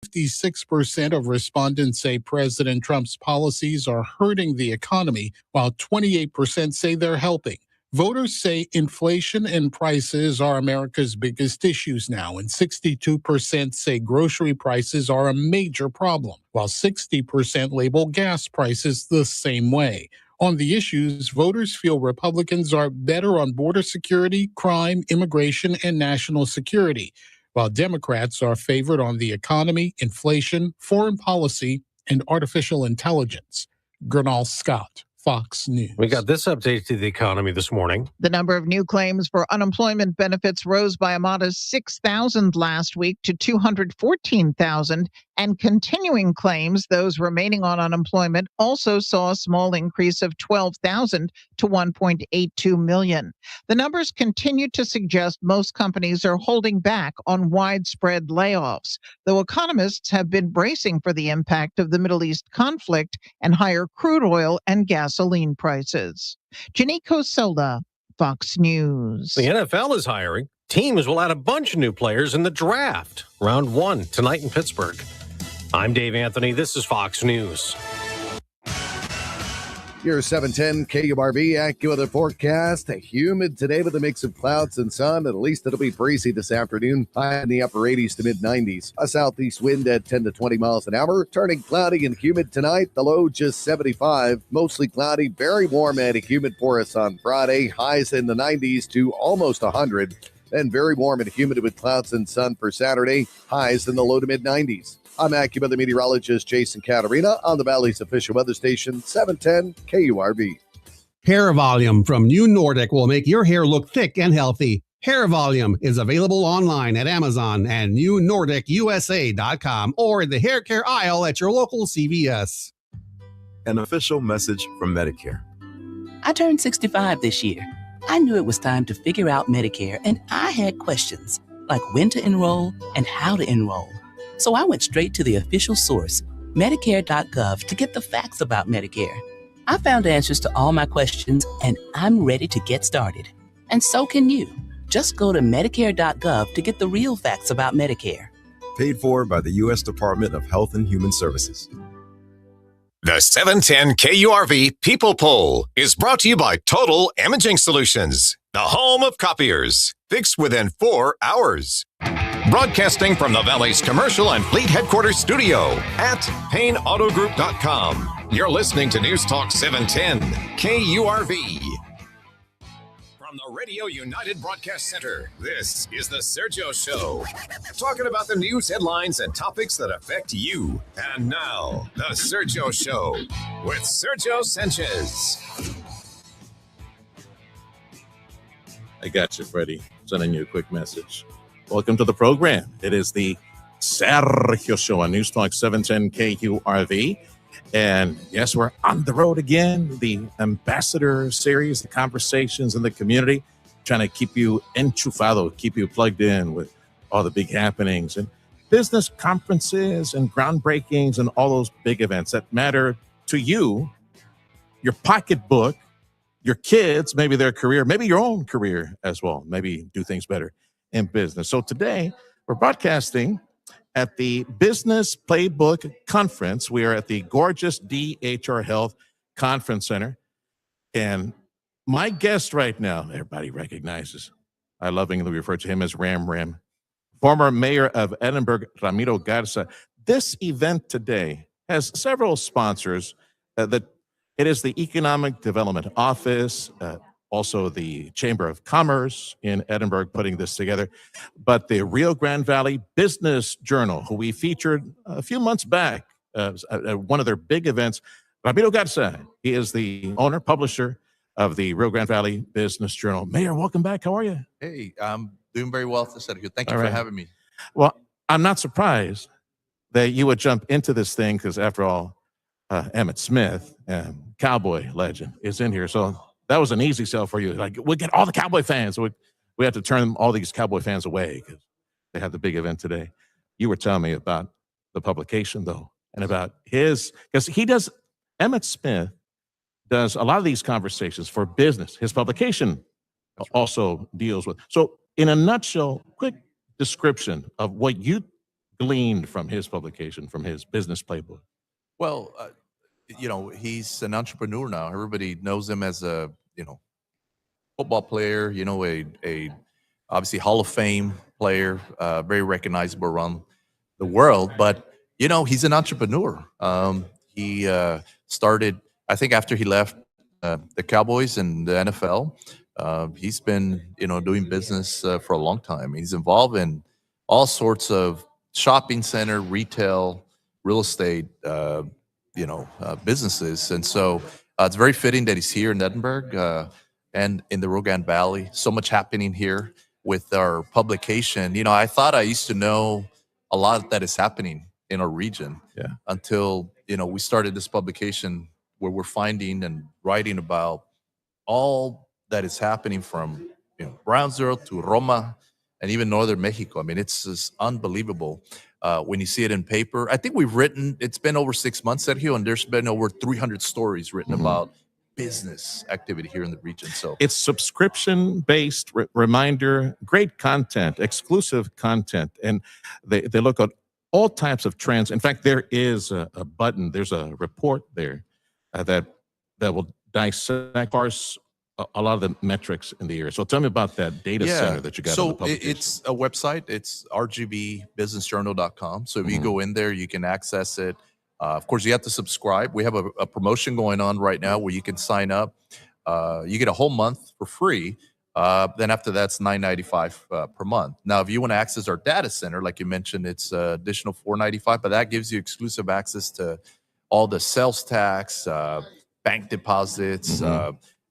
56% of respondents say President Trump's policies are hurting the economy, while 28% say they're helping. Voters say inflation and prices are America's biggest issues now, and 62% say grocery prices are a major problem, while 60% label gas prices the same way. On the issues, voters feel Republicans are better on border security, crime, immigration, and national security, while Democrats are favored on the economy, inflation, foreign policy, and artificial intelligence. Gernal Scott, Fox News. We got this update to the economy this morning. The number of new claims for unemployment benefits rose by a modest 6,000 last week to 214,000, and continuing claims, those remaining on unemployment, also saw a small increase of 12,000 to 1.82 million. The numbers continue to suggest most companies are holding back on widespread layoffs, though economists have been bracing for the impact of the Middle East conflict and higher crude oil and gasoline prices. Janiko Sola, Fox News. The NFL is hiring. Teams will add a bunch of new players in the draft. Round 1 tonight in Pittsburgh. I'm Dave Anthony. This is Fox News. Your 710 KURV AccuWeather forecast. Humid today with a mix of clouds and sun. At least it'll be breezy this afternoon. High in the upper 80s to mid 90s. A southeast wind at 10 to 20 miles an hour. Turning cloudy and humid tonight. The low just 75. Mostly cloudy, very warm and humid for us on Friday. Highs in the 90s to almost 100. And very warm and humid with clouds and sun for Saturday. Highs in the low to mid 90s. I'm AccuWeather meteorologist Jason Caterina on the Valley's official weather station, 710 KURV. Hair Volume from New Nordic will make your hair look thick and healthy. Hair Volume is available online at Amazon and NewNordicUSA.com or in the hair care aisle at your local CVS. An official message from Medicare. I turned 65 this year. I knew it was time to figure out Medicare, and I had questions like when to enroll and how to enroll. So I went straight to the official source, Medicare.gov, to get the facts about Medicare. I found answers to all my questions, and I'm ready to get started. And so can you. Just go to Medicare.gov to get the real facts about Medicare. Paid for by the U.S. Department of Health and Human Services. The 710 KURV People Poll is brought to you by Total Imaging Solutions, the home of copiers, fixed within 4 hours. Broadcasting from the Valley's commercial and fleet headquarters studio at PayneAutoGroup.com. You're listening to News Talk 710 KURV. From the Radio United Broadcast Center, this is the Sergio Show. Talking about the news headlines and topics that affect you. And now, the Sergio Show with Sergio Sanchez. I got you, Freddie. Sending you a quick message. Welcome to the program. It is the Sergio Show on News Talk 710 KURV. And yes, we're on the road again. The Ambassador Series, the conversations in the community, trying to keep you enchufado, keep you plugged in with all the big happenings and business conferences and groundbreakings and all those big events that matter to you, your pocketbook, your kids, maybe their career, maybe your own career as well. Maybe do things better in business. So today we're broadcasting at the Business Playbook Conference. We are at the gorgeous DHR Health Conference Center. And my guest right now, everybody recognizes, I lovingly refer to him as Ram, former mayor of Edinburg, Ramiro Garza. This event today has several sponsors. It is the Economic Development Office, also the Chamber of Commerce in Edinburgh putting this together, but the Rio Grande Valley Business Journal, who we featured a few months back at one of their big events. Ramiro Garza, he is the owner, publisher of the Rio Grande Valley Business Journal. Mayor, welcome back. How are you? Hey, I'm doing very well, Sergio. Thank you for having me. Well, I'm not surprised that you would jump into this thing because, after all, Emmett Smith, cowboy legend, is in here. So that was an easy sell for you. Like, we'll get all the cowboy fans. We have to turn all these cowboy fans away because they have the big event today. You were telling me about the publication, though, and about his, because Emmett Smith does a lot of these conversations for business. His publication also deals with. So in a nutshell, quick description of what you gleaned from his publication, from his business playbook? Well, he's an entrepreneur now. Everybody knows him as a, football player, a obviously Hall of Fame player, very recognizable around the world. But, he's an entrepreneur. He started, I think after he left the Cowboys and the NFL, he's been, doing business for a long time. He's involved in all sorts of shopping center, retail, real estate, businesses. And so it's very fitting that he's here in Edinburg and in the Rogan Valley. So much happening here with our publication. I thought I used to know a lot that is happening in our region until, we started this publication where we're finding and writing about all that is happening from Brownsville to Roma and even northern Mexico. I mean, it's just unbelievable when you see it in paper. I think it's been over 6 months, Sergio, and there's been over 300 stories written about business activity here in the region. So it's subscription-based reminder, great content, exclusive content, and they look at all types of trends. In fact, there is a button, there's a report there that will dissect, parse a lot of the metrics in the area. So tell me about that data center that you got. So it's a website. It's rgbbusinessjournal.com. So if you go in there, you can access it. Of course, you have to subscribe. We have a promotion going on right now where you can sign up. You get a whole month for free. Then after that's $9.95 per month. Now, if you want to access our data center, like you mentioned, it's additional $4.95, but that gives you exclusive access to all the sales tax, bank deposits,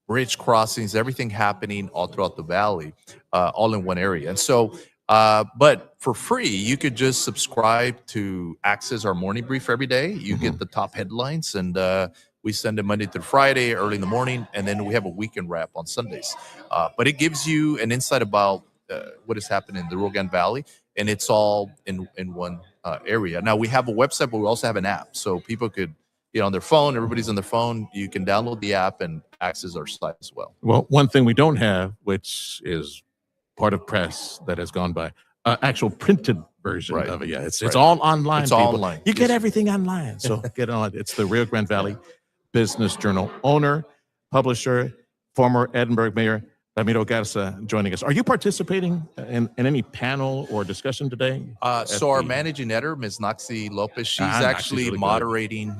bridge crossings, everything happening all throughout the valley, all in one area. And so, but for free, you could just subscribe to access our morning brief every day. You get the top headlines, and we send it Monday through Friday, early in the morning, and then we have a weekend wrap on Sundays. But it gives you an insight about what is happening in the Rogan Valley, and it's all in one area. Now, we have a website, but we also have an app, so people could, on their phone, everybody's on their phone, you can download the app and access our site as well. Well, one thing we don't have, which is part of press that has gone by, actual printed version of it. Yeah, it's all online. It's all online. You get everything online. So get on. It's the Rio Grande Valley Business Journal owner, publisher, former Edinburg Mayor Ramiro Garza joining us. Are you participating in any panel or discussion today? So our managing editor, Ms. Naxi Lopez, she's actually really moderating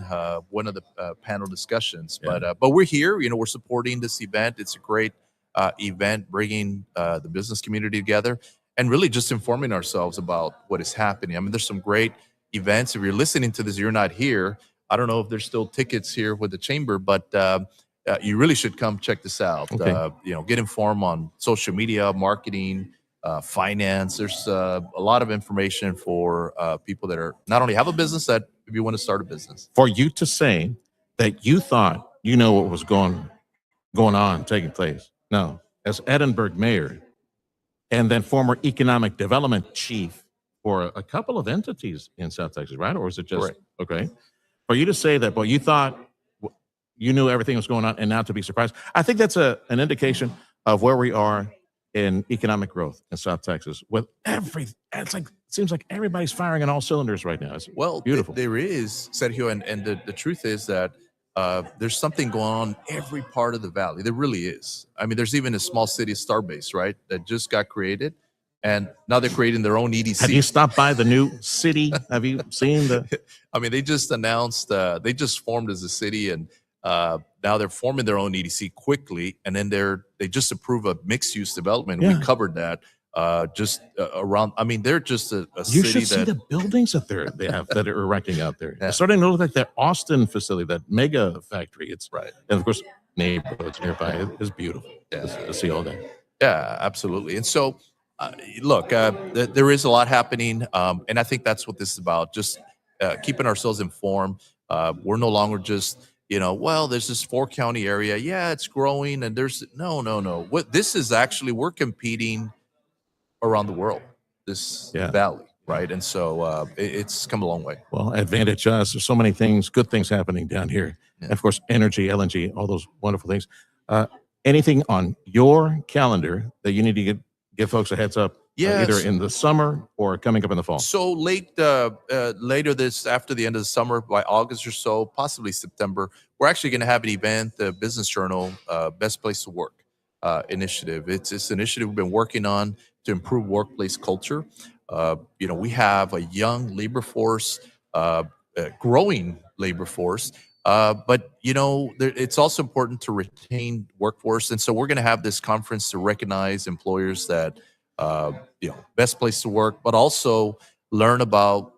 one of the panel discussions. But we're here. We're supporting this event. It's a great event, bringing the business community together and really just informing ourselves about what is happening. I mean, there's some great events. If you're listening to this, you're not here. I don't know if there's still tickets here with the chamber, but you really should come check this out. Okay. Get informed on social media, marketing, finance. There's a lot of information for people that are not only have a business, that if you want to start a business. For you to say that you thought what was going on, taking place. No, as Edinburg mayor, and then former economic development chief for a couple of entities in South Texas, right? Or is it just okay? For you to say that, you thought you knew everything was going on, and now to be surprised, I think that's an indication of where we are in economic growth in South Texas. With it seems like everybody's firing on all cylinders right now. It's beautiful. There is, Sergio, and the truth is that there's something going on in every part of the valley. There really is. I mean, there's even a small city, Starbase, right, that just got created. And now they're creating their own EDC. Have you stopped by the new city? Have you seen the? I mean, they just announced, they just formed as a city, and now they're forming their own EDC quickly. And then they just approved a mixed use development. We covered that just around. I mean, they're just a you city should see the buildings that they have that are erecting out there. It's starting to look like that Austin facility, that mega factory. It's right, and of course neighborhoods nearby. It's beautiful to see all that. Yeah, absolutely. And so. Look, there is a lot happening, and I think that's what this is about, just keeping ourselves informed. We're no longer just, there's this 4-county area. Yeah, it's growing, and there's no. What this is actually, we're competing around the world, this valley, right? And so it's come a long way. Well, advantage us. There's so many things, good things happening down here. Yeah. And of course, energy, LNG, all those wonderful things. Anything on your calendar that you need to give folks a heads up either in the summer or coming up in the fall? So later after the end of the summer, by August or so, possibly September, we're actually going to have an event, the Business Journal Best Place to Work initiative. It's this initiative we've been working on to improve workplace culture. We have a young labor force, growing labor force, but it's also important to retain workforce. And so we're going to have this conference to recognize employers that best place to work, but also learn about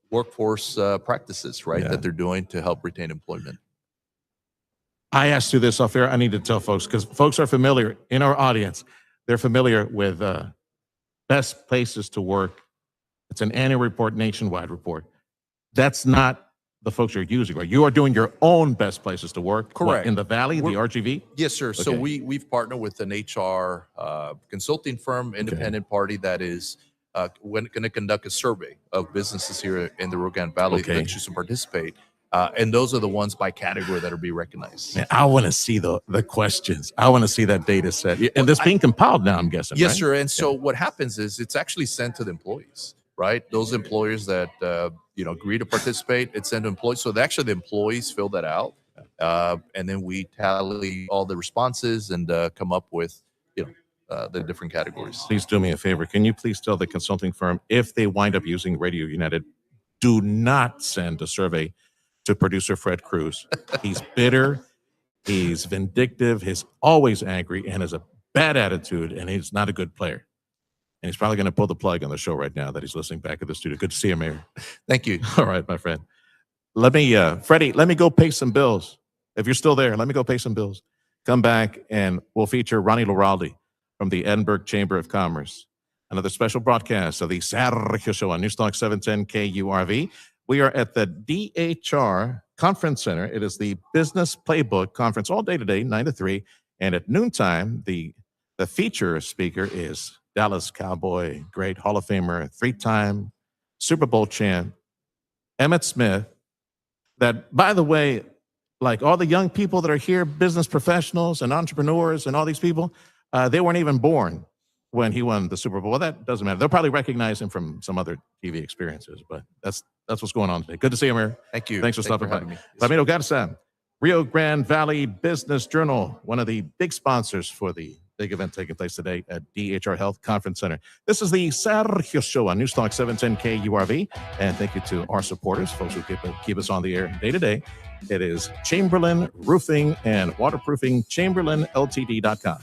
workforce practices, right, that they're doing to help retain employment. I asked you this off air. I need to tell folks, because folks are familiar in our audience. They're familiar with best places to work. It's an annual report, nationwide report. That's not the folks you're using, right? You are doing your own best places to work. Correct. In the Valley, the RGV? Yes, sir. Okay. So we've partnered with an HR consulting firm, independent party that is going to conduct a survey of businesses here in the Rio Grande Valley that choose to participate. And those are the ones by category that will be recognized. Man, I want to see the questions. I want to see that data set. And this being compiled now, I'm guessing, Yes, right? sir. And so what happens is it's actually sent to the employees, right? Those employers that, agree to participate, it's sent to employees. So the employees fill that out. And then we tally all the responses and come up with, the different categories. Please do me a favor. Can you please tell the consulting firm, if they wind up using Radio United, do not send a survey to producer Fred Cruz. He's bitter, he's vindictive, he's always angry, and has a bad attitude, and he's not a good player. And he's probably going to pull the plug on the show right now that he's listening back at the studio. Good to see you, Mayor. Thank you. All right, my friend. Freddie, let me go pay some bills. If you're still there, let me go pay some bills. Come back, and we'll feature Ronnie Loraldi from the Edinburg Chamber of Commerce. Another special broadcast of the Sergio Show on Newstalk 710 KURV. We are at the DHR Conference Center. It is the Business Playbook Conference all day today, 9 to 3. And at noontime, the feature speaker is Dallas Cowboy, great Hall of Famer, 3-time Super Bowl champ, Emmitt Smith. That, by the way, like all the young people that are here, business professionals and entrepreneurs and all these people, they weren't even born when he won the Super Bowl. Well, that doesn't matter. They'll probably recognize him from some other TV experiences, but that's what's going on today. Good to see you, Mayor. Thank you. Thanks for stopping by. me. Ramiro Garza, Rio Grande Valley Business Journal, one of the big sponsors for the big event taking place today at DHR Health Conference Center. This is the Sergio Show on Newstalk 710 KURV. And thank you to our supporters, folks who keep us on the air day to day. It is Chamberlain Roofing and Waterproofing, ChamberlainLTD.com.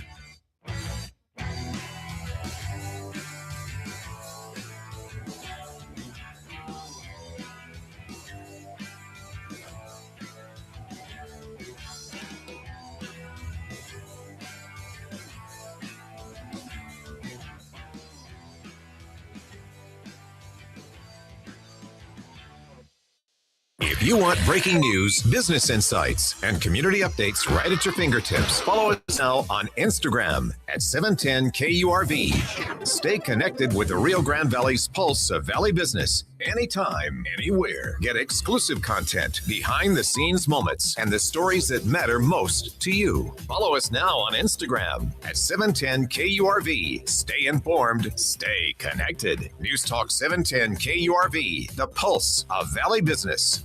If you want breaking news, business insights, and community updates right at your fingertips, follow us now on Instagram at 710 KURV. Stay connected with the Rio Grande Valley's pulse of Valley business anytime, anywhere. Get exclusive content, behind-the-scenes moments, and the stories that matter most to you. Follow us now on Instagram at 710 KURV. Stay informed, stay connected. News Talk 710 KURV, the pulse of Valley business.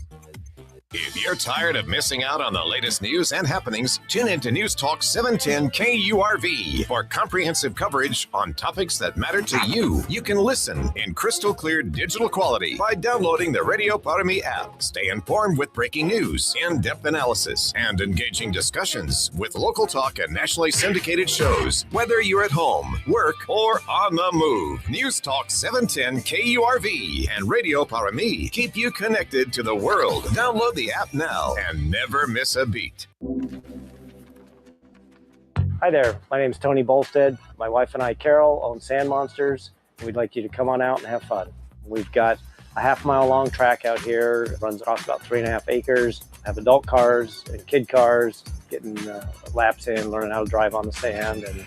If you're tired of missing out on the latest news and happenings, tune in to News Talk 710 KURV for comprehensive coverage on topics that matter to you. You can listen in crystal clear digital quality by downloading the Radio Para Mi app. Stay informed with breaking news, in-depth analysis, and engaging discussions with local talk and nationally syndicated shows. Whether you're at home, work, or on the move, News Talk 710 KURV and Radio Para Mi keep you connected to the world. Download the app now and never miss a beat. Hi there, my name is Tony Bolstead. My wife and I, Carol, own Sand Monsters. We'd like you to come on out and have fun. We've got a half-mile long track out here. It runs across about 3.5 acres. Have adult cars and kid cars, getting laps in, learning how to drive on the sand. And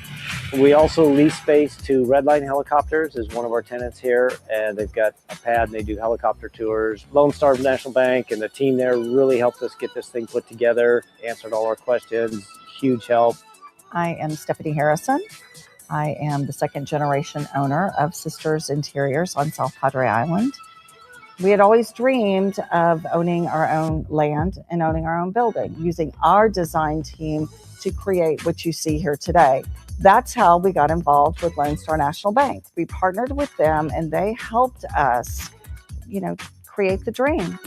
we also lease space to Redline Helicopters is one of our tenants here, and they've got a pad and they do helicopter tours. Lone Star National Bank and the team there really helped us get this thing put together, answered all our questions, huge help. I am Stephanie Harrison. I am the second generation owner of Sisters Interiors on South Padre Island. We had always dreamed of owning our own land and owning our own building, using our design team to create what you see here today. That's how we got involved with Lone Star National Bank. We partnered with them and they helped us, create the dream.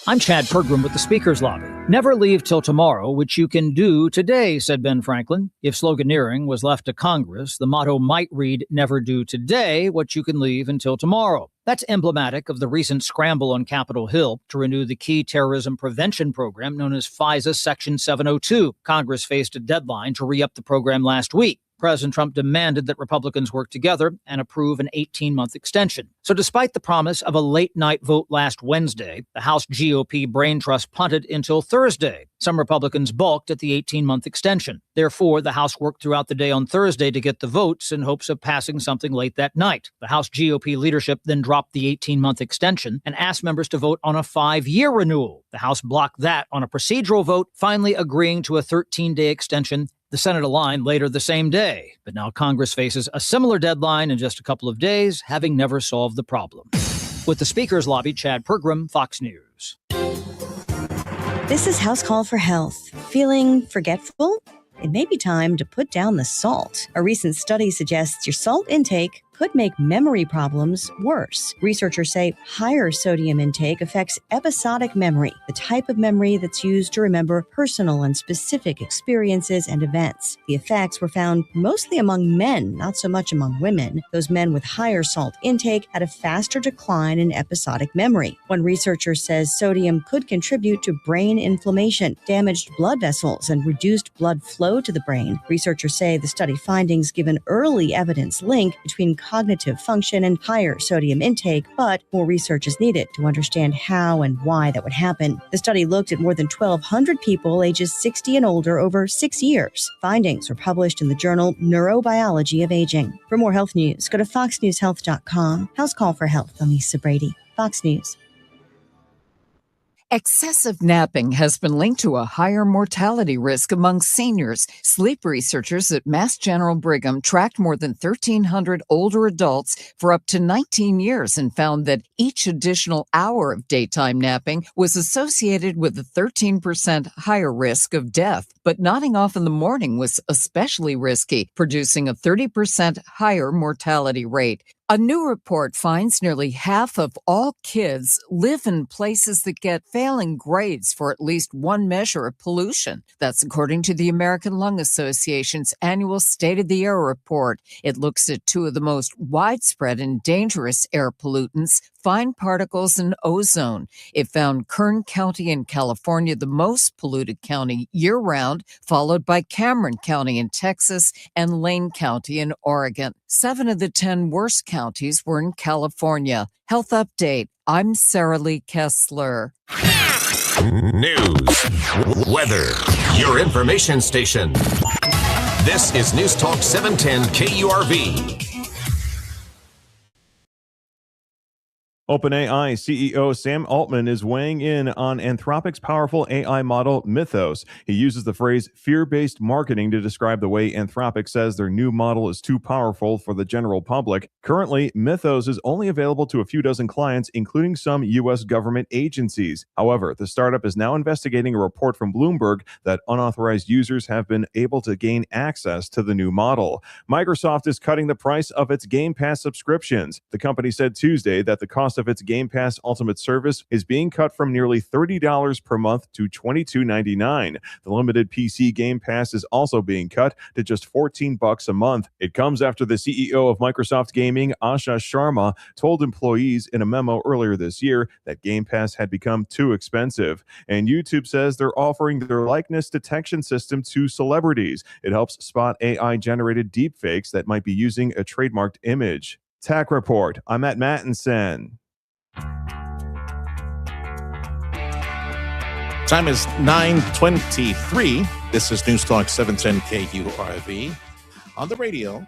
I'm Chad Pergram with the Speaker's Lobby. Never leave till tomorrow, which you can do today, said Ben Franklin. If sloganeering was left to Congress, the motto might read, never do today what you can leave until tomorrow. That's emblematic of the recent scramble on Capitol Hill to renew the key terrorism prevention program known as FISA Section 702. Congress faced a deadline to re-up the program last week. President Trump demanded that Republicans work together and approve an 18-month extension. So despite the promise of a late-night vote last Wednesday, the House GOP brain trust punted until Thursday. Some Republicans balked at the 18-month extension. Therefore, the House worked throughout the day on Thursday to get the votes in hopes of passing something late that night. The House GOP leadership then dropped the 18-month extension and asked members to vote on a 5-year renewal. The House blocked that on a procedural vote, finally agreeing to a 13-day extension. The Senate aligned later the same day, but now Congress faces a similar deadline in just a couple of days, having never solved the problem. With the Speaker's Lobby, Chad Pergram, Fox News. This is House Call for Health. Feeling forgetful? It may be time to put down the salt. A recent study suggests your salt intake could make memory problems worse. Researchers say higher sodium intake affects episodic memory, the type of memory that's used to remember personal and specific experiences and events. The effects were found mostly among men, not so much among women. Those men with higher salt intake had a faster decline in episodic memory. One researcher says sodium could contribute to brain inflammation, damaged blood vessels, and reduced blood flow to the brain. Researchers say the study findings give an early evidence link between cognitive function and higher sodium intake, but more research is needed to understand how and why that would happen. The study looked at more than 1,200 people ages 60 and older over 6 years. Findings were published in the journal Neurobiology of Aging. For more health news, go to foxnewshealth.com. House Call for Health. I'm Lisa Brady, Fox News. Excessive napping has been linked to a higher mortality risk among seniors. Sleep researchers at Mass General Brigham tracked more than 1,300 older adults for up to 19 years and found that each additional hour of daytime napping was associated with a 13% higher risk of death. But nodding off in the morning was especially risky, producing a 30% higher mortality rate. A new report finds nearly half of all kids live in places that get failing grades for at least one measure of pollution. That's according to the American Lung Association's annual State of the Air report. It looks at two of the most widespread and dangerous air pollutants, fine particles and ozone. It found Kern County in California the most polluted county year-round, followed by Cameron County in Texas and Lane County in Oregon. 7 of the 10 worst counties were in California. Health Update. I'm Sarah Lee Kessler. News, weather, your information station. This is News Talk 710 KURV. OpenAI CEO Sam Altman is weighing in on Anthropic's powerful AI model Mythos. He uses the phrase fear-based marketing to describe the way Anthropic says their new model is too powerful for the general public. Currently, Mythos is only available to a few dozen clients, including some U.S. government agencies. However, the startup is now investigating a report from Bloomberg that unauthorized users have been able to gain access to the new model. Microsoft is cutting the price of its Game Pass subscriptions. The company said Tuesday that the cost of its Game Pass Ultimate service is being cut from nearly $30 per month to $22.99. The limited PC Game Pass is also being cut to just $14 a month. It comes after the CEO of Microsoft Gaming, Asha Sharma, told employees in a memo earlier this year that Game Pass had become too expensive. And YouTube says they're offering their likeness detection system to celebrities. It helps spot AI-generated deepfakes that might be using a trademarked image. Tech Report. I'm Matt Mattinson. Time is 9:23. This is News Talk 710 KURV on the radio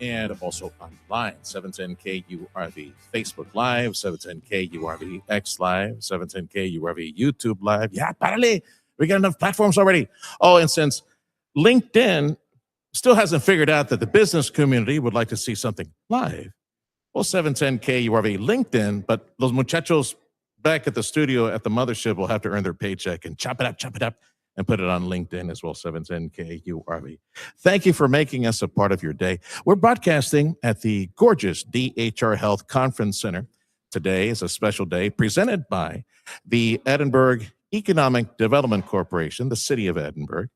and also online. 710 KURV Facebook Live, 710 KURV X Live, 710 KURV YouTube Live. Yeah, apparently we got enough platforms already. Oh, and since LinkedIn still hasn't figured out that the business community would like to see something live. Well, 710 KURV LinkedIn, but those muchachos back at the studio at the mothership will have to earn their paycheck and chop it up, and put it on LinkedIn as well, 710 KURV. Thank you for making us a part of your day. We're broadcasting at the gorgeous DHR Health Conference Center. Today is a special day presented by the Edinburg Economic Development Corporation, the city of Edinburg,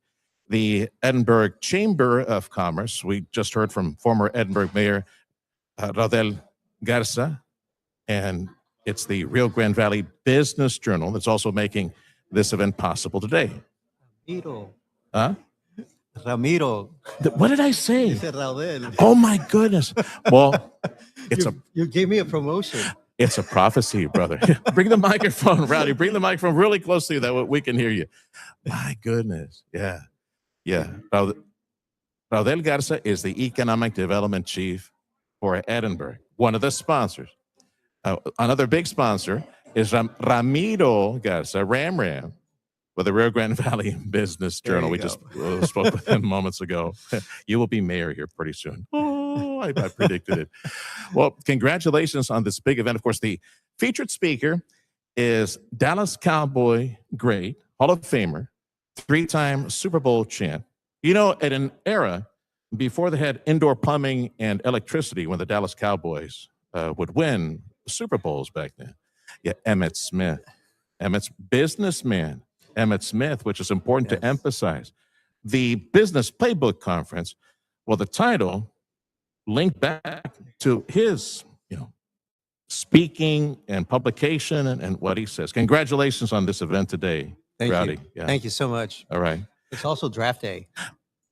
the Edinburg Chamber of Commerce. We just heard from former Edinburg Mayor Raudel Garza, and it's the Rio Grande Valley Business Journal that's also making this event possible today. Ramiro. Huh? Ramiro. What did I say? You said Raudel. Oh my goodness. Well, you gave me a promotion. It's a prophecy, brother. Bring the microphone, Rowdy. Bring the microphone really close to you that we can hear you. My goodness. Yeah. Raudel Garza is the Economic Development Chief for Edinburg, one of the sponsors. Another big sponsor is Ramiro Garza, Ram, with the Rio Grande Valley Business Journal. We just spoke with him moments ago. You will be mayor here pretty soon. Oh, I predicted it. Well, congratulations on this big event. Of course, the featured speaker is Dallas Cowboy great, Hall of Famer, 3-time Super Bowl champ. You know, at an era before they had indoor plumbing and electricity, when the Dallas Cowboys would win Super Bowls back then. Yeah, Emmett's businessman, Emmett Smith, which is important to emphasize. The Business Playbook Conference, well, the title linked back to his, speaking and publication and what he says. Congratulations on this event today, Rowdy. Yeah. Thank you so much. All right. It's also draft day.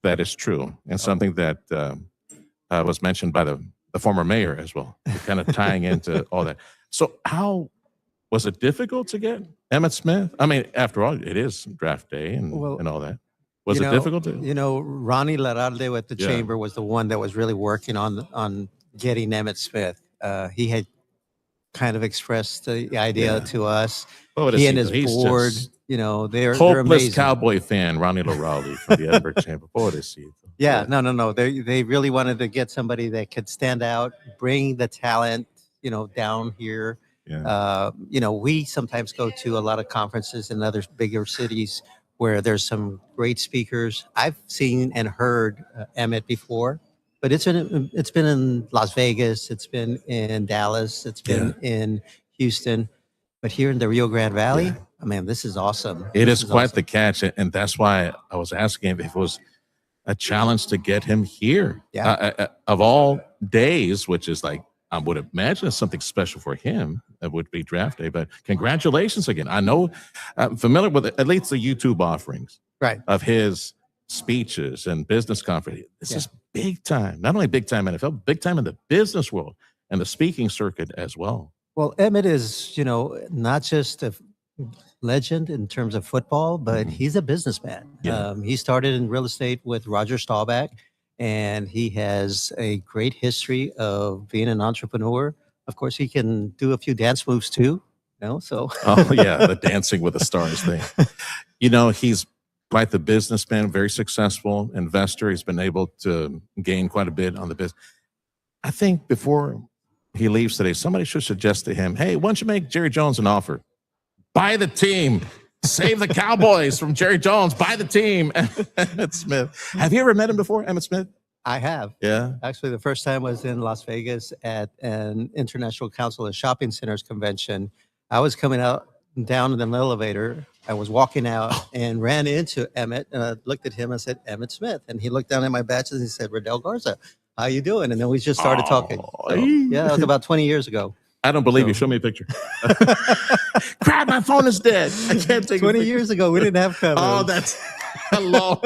That is true, and something that was mentioned by the former mayor as well, kind of tying into all that. So how was it difficult to get Emmett Smith? I mean, after all, it is draft day and all that. Was it difficult to? Ronnie Laralde at the chamber was the one that was really working on getting Emmett Smith. He had kind of expressed the idea to us. He and his board, they're hopeless amazing. Cowboy fan, Ronnie Laralde from the Edinburg Chamber. Pobrecito. Yeah, no. They really wanted to get somebody that could stand out, bring the talent, down here. Yeah. We sometimes go to a lot of conferences in other bigger cities where there's some great speakers. I've seen and heard Emmett before, but it's been in Las Vegas, it's been in Dallas, it's been in Houston, but here in the Rio Grande Valley, man, this is awesome. It is quite the catch, and that's why I was asking if it was a challenge to get him here. Yeah. Of all days, which is like, I would imagine it's something special for him. It would be draft day, but congratulations again. I know I'm familiar with at least the YouTube offerings of his speeches and business conference. This is big time, not only big time NFL, big time in the business world and the speaking circuit as well. Well, Emmett is, not just a legend in terms of football, but he's a businessman. Yeah. He started in real estate with Roger Staubach, and he has a great history of being an entrepreneur. Of course, he can do a few dance moves too, so. Oh, yeah, the Dancing with the Stars thing. He's quite the businessman, very successful investor. He's been able to gain quite a bit on the business. I think before he leaves today, somebody should suggest to him, hey, why don't you make Jerry Jones an offer? Buy the team. Save the Cowboys from Jerry Jones. Buy the team. Emmett Smith. Have you ever met him before, Emmett Smith? I have. Yeah. Actually, the first time was in Las Vegas at an International Council of Shopping Centers convention. I was coming down in an elevator. I was walking out and ran into Emmett, and I looked at him and said, Emmett Smith. And he looked down at my badges and he said, Raudel Garza, how you doing? And then we just started talking. So, that was about 20 years ago. I don't believe you. Show me a picture. Crap, my phone is dead. I can't take 20 years ago, we didn't have cameras. Oh, that's hello.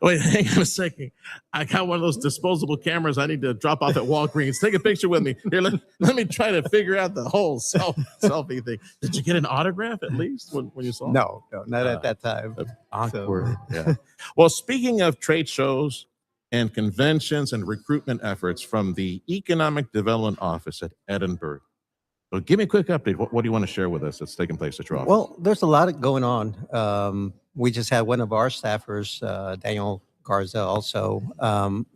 Wait, hang on a second. I got one of those disposable cameras I need to drop off at Walgreens. Take a picture with me. Here, let me try to figure out the whole selfie thing. Did you get an autograph at least when you saw it? No, not at that time. Awkward. Yeah. Well, speaking of trade shows and conventions and recruitment efforts from the Economic Development Office at Edinburg, So give me a quick update. What do you want to share with us that's taking place at your office? Well, there's a lot going on. We just had one of our staffers, Daniel Garza, also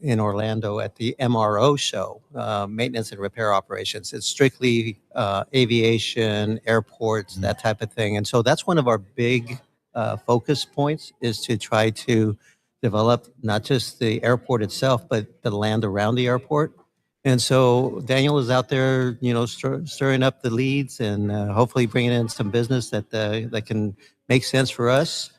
in Orlando at the MRO show, maintenance and repair operations. It's strictly aviation, airports, that type of thing. And so that's one of our big focus points, is to try to develop not just the airport itself, but the land around the airport. And so Daniel is out there, stirring up the leads and hopefully bringing in some business that can make sense for us.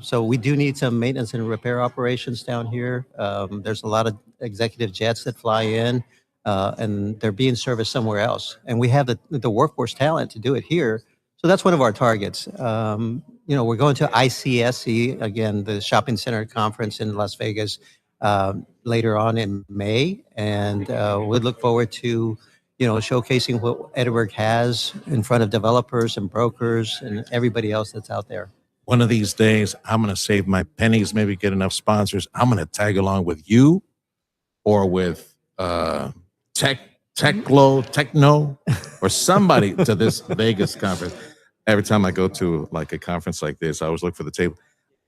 So we do need some maintenance and repair operations down here. There's a lot of executive jets that fly in, and they're being serviced somewhere else. And we have the workforce talent to do it here. So that's one of our targets. We're going to ICSC, again, the shopping center conference in Las Vegas, later on in May. And we look forward to, showcasing what Edinburgh has in front of developers and brokers and everybody else that's out there. One of these days, I'm going to save my pennies, maybe get enough sponsors. I'm going to tag along with you or with Techno, or somebody to this Vegas conference. Every time I go to like a conference like this, I always look for the table.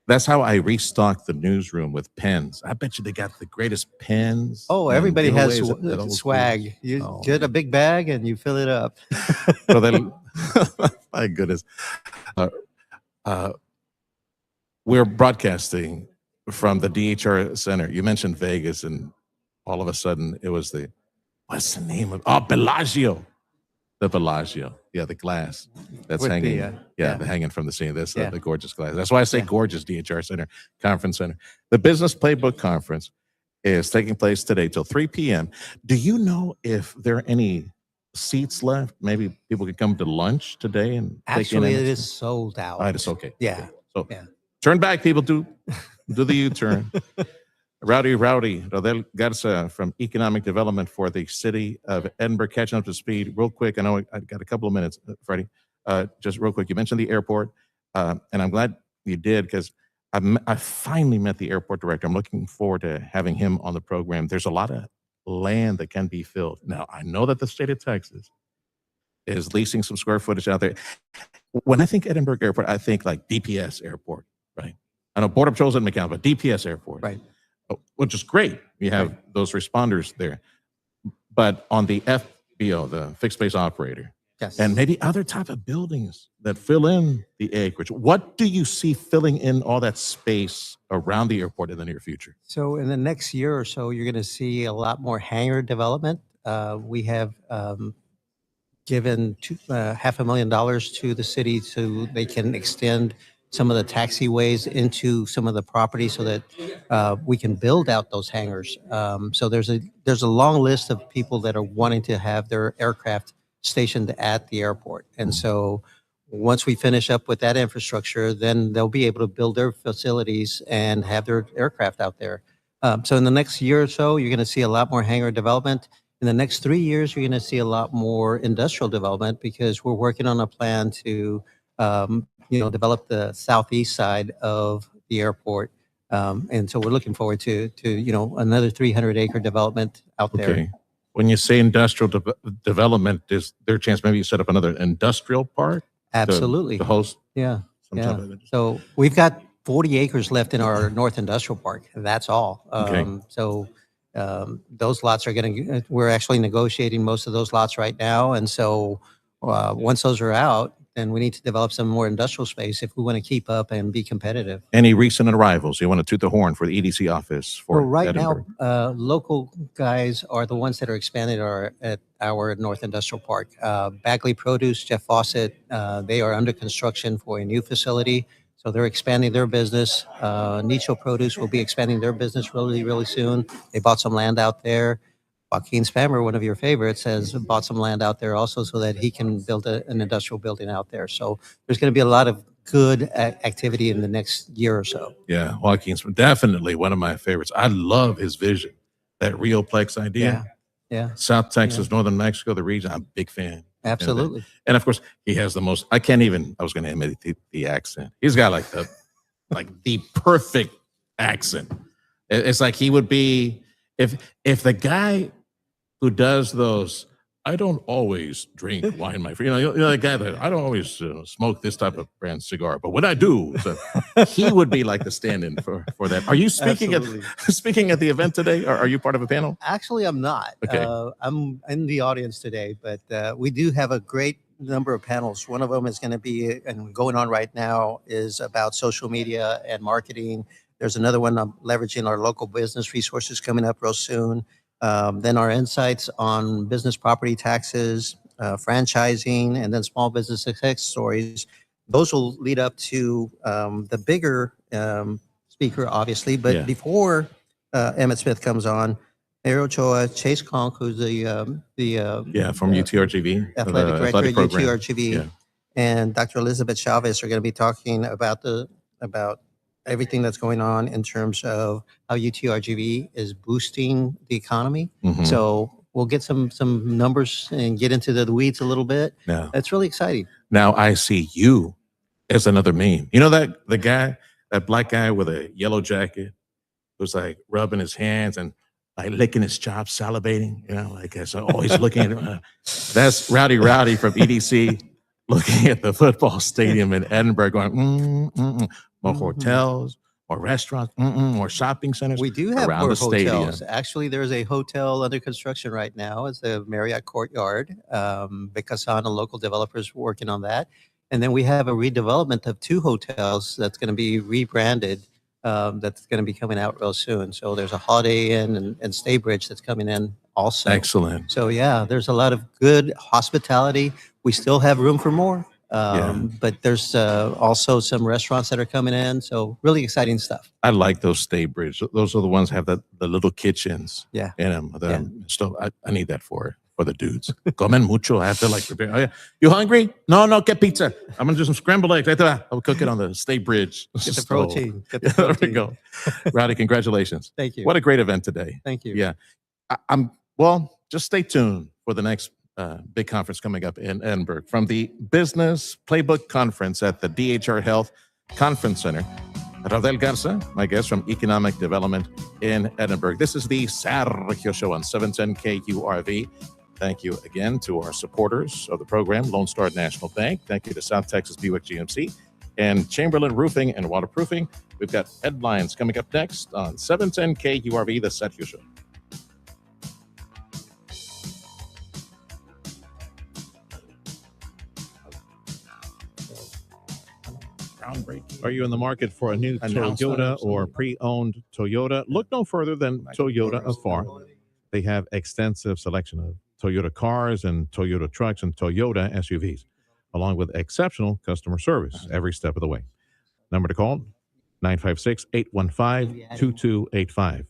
That's how I restock the newsroom with pens. I bet you they got the greatest pens. Oh, everybody has swag. You get a big bag and you fill it up. So then, my goodness. We're broadcasting from the DHR Center. You mentioned Vegas, and all of a sudden it was what's the name of? Oh, Bellagio. The Bellagio. Yeah, the glass that's With hanging. Hanging from the ceiling. That's the gorgeous glass. That's why I say gorgeous DHR Center, Conference Center. The Business Playbook Conference is taking place today till 3 p.m. Do you know if there are any seats left? Maybe people could come to lunch today and actually it is sold out. Oh, it's okay. Yeah. So turn back, people. Do the U-turn. Rowdy Rodel Garza from Economic Development for the City of Edinburgh, catching up to speed real quick. I know I got a couple of minutes, Freddie. Just real quick, you mentioned the airport, and I'm glad you did, because I finally met the airport director. I'm looking forward to having him on the program. There's a lot of land that can be filled. Now, I know that the state of Texas is leasing some square footage out there. When I think Edinburgh Airport, I think like DPS Airport, right? I know Port of Charles and McAllen, but DPS Airport. Right. Which is great. You have those responders there. But on the FBO, the fixed base operator, and maybe other type of buildings that fill in the acreage, what do you see filling in all that space around the airport in the near future? So in the next year or so, you're going to see a lot more hangar development. We have given $500,000 to the city so they can extend some of the taxiways into some of the property so that we can build out those hangars. So there's a long list of people that are wanting to have their aircraft stationed at the airport. And so once we finish up with that infrastructure, then they'll be able to build their facilities and have their aircraft out there. So in the next year or so, you're going to see a lot more hangar development. In the next 3 years, you're going to see a lot more industrial development, because we're working on a plan to develop the southeast side of the airport. And so we're looking forward to another 300-acre development out there. Okay. When you say industrial development, is there a chance maybe you set up another industrial park? Absolutely. To host? Yeah. Type of So we've got 40 acres left in our North Industrial Park. That's all. Okay. So those lots are we're actually negotiating most of those lots right now. And so once those are out, then we need to develop some more industrial space if we want to keep up and be competitive. Any recent arrivals? You want to toot the horn for the EDC office for right Edinburgh? now, local guys are the ones that are expanding at our North Industrial Park. Bagley Produce, Jeff Fawcett, they are under construction for a new facility. So they're expanding their business. Nicho Produce will be expanding their business really, really soon. They bought some land out there. Joaquin Spammer, one of your favorites, has bought some land out there also so that he can build an industrial building out there. So there's going to be a lot of good activity in the next year or so. Yeah, Joaquin's definitely one of my favorites. I love his vision, that Rioplex idea. Yeah. South Texas, Northern Mexico, the region. I'm a big fan. Absolutely. And of course, he has the most, I was going to imitate the accent. He's got the perfect accent. It's like he would be, if the guy who does those I don't always drink wine, my friend. You know, the guy that I don't always smoke this type of brand cigar, but when I do, so he would be like the stand-in for that. Are you speaking at the event today? Or are you part of a panel? Actually, I'm not. Okay. I'm in the audience today, but we do have a great number of panels. One of them is going to be, and going on right now, is about social media and marketing. There's another one on leveraging our local business resources coming up real soon. Then our insights on business property taxes, franchising, and then small business success stories. Those will lead up to the bigger speaker, obviously. But before Emmett Smith comes on, Mayor Ochoa, Chase Conk, who's the from UTRGV, athletic director at program. UTRGV, and Dr. Elizabeth Chavez are going to be talking about everything that's going on in terms of how UTRGV is boosting the economy. Mhm. So we'll get some numbers and get into the weeds a little bit. Yeah. It's really exciting. Now I see you as another meme. You know that black guy with a yellow jacket who's like rubbing his hands and like licking his chops, salivating, you know, like as always looking at that's Rowdy from EDC looking at the football stadium in Edinburgh going, more hotels, more restaurants, more shopping centers. We do have around more the stadium. hotels. Actually, there's a hotel under construction right now. It's the Marriott Courtyard. Bekasan, a local developer, is working on that. And then we have a redevelopment of 2 hotels that's going to be rebranded. That's going to be coming out real soon. So there's a Holiday Inn and Staybridge that's coming in also. Excellent. So yeah, there's a lot of good hospitality. We still have room for more. But there's also some restaurants that are coming in. So really exciting stuff. I like those Staybridge. Those are the ones that have the little kitchens in them. So I need that for the dudes. Comen mucho. I have to like prepare. Oh, yeah. You hungry? No, get pizza. I'm going to do some scrambled eggs. I'll cook it on the Staybridge. Get the protein. There we go. Rowdy, congratulations. Thank you. What a great event today. Thank you. Yeah. Just stay tuned for the next big conference coming up in Edinburgh from the Business Playbook Conference at the DHR Health Conference Center. Rafael Garza, my guest from Economic Development in Edinburgh. This is the Sergio Show on 710 KURV. Thank you again to our supporters of the program, Lone Star National Bank. Thank you to South Texas Buick GMC and Chamberlain Roofing and Waterproofing. We've got headlines coming up next on 710 KURV, the Sergio Show. Are you in the market for a new Toyota or pre-owned Toyota? Look no further than Toyota of Far. They have extensive selection of Toyota cars and Toyota trucks and Toyota SUVs, along with exceptional customer service every step of the way. Number to call, 956-815-2285.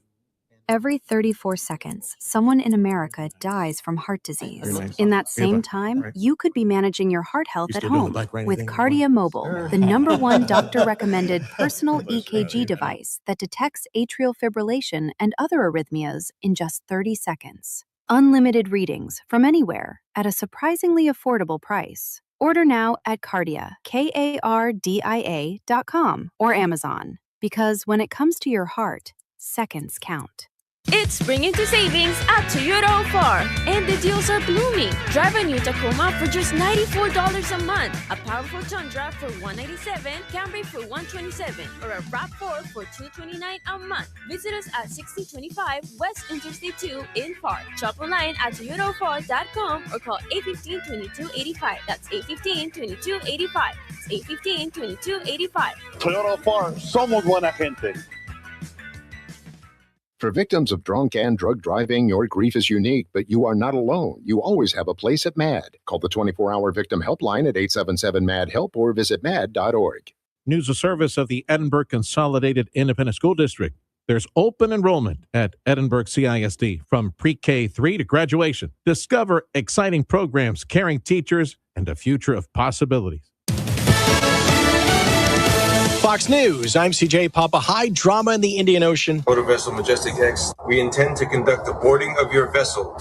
Every 34 seconds, someone in America dies from heart disease. In that same time, you could be managing your heart health at home with Cardia Mobile, the #1 doctor-recommended personal EKG device that detects atrial fibrillation and other arrhythmias in just 30 seconds. Unlimited readings from anywhere at a surprisingly affordable price. Order now at Cardia, KARDIA.com or Amazon, because when it comes to your heart, seconds count. It's spring into savings at Toyota of Far, and the deals are blooming. Drive a new Tacoma for just $94 a month, a powerful Tundra for $197, Camry for $127, or a RAV4 for $229 a month. Visit us at 6025 West Interstate 2 in Far. Shop online at toyotaofar.com or call 815-2285. That's 815-2285. It's 815-2285. Toyota of Far, somos buena gente. For victims of drunk and drug driving, your grief is unique, but you are not alone. You always have a place at MAD. Call the 24-hour victim helpline at 877-MAD-HELP or visit mad.org. News of service of the Edinburgh Consolidated Independent School District. There's open enrollment at Edinburgh CISD from pre-K 3 to graduation. Discover exciting programs, caring teachers, and a future of possibilities. Fox News, I'm CJ Papa. High drama in the Indian Ocean. Motor Vessel Majestic X, we intend to conduct the boarding of your vessel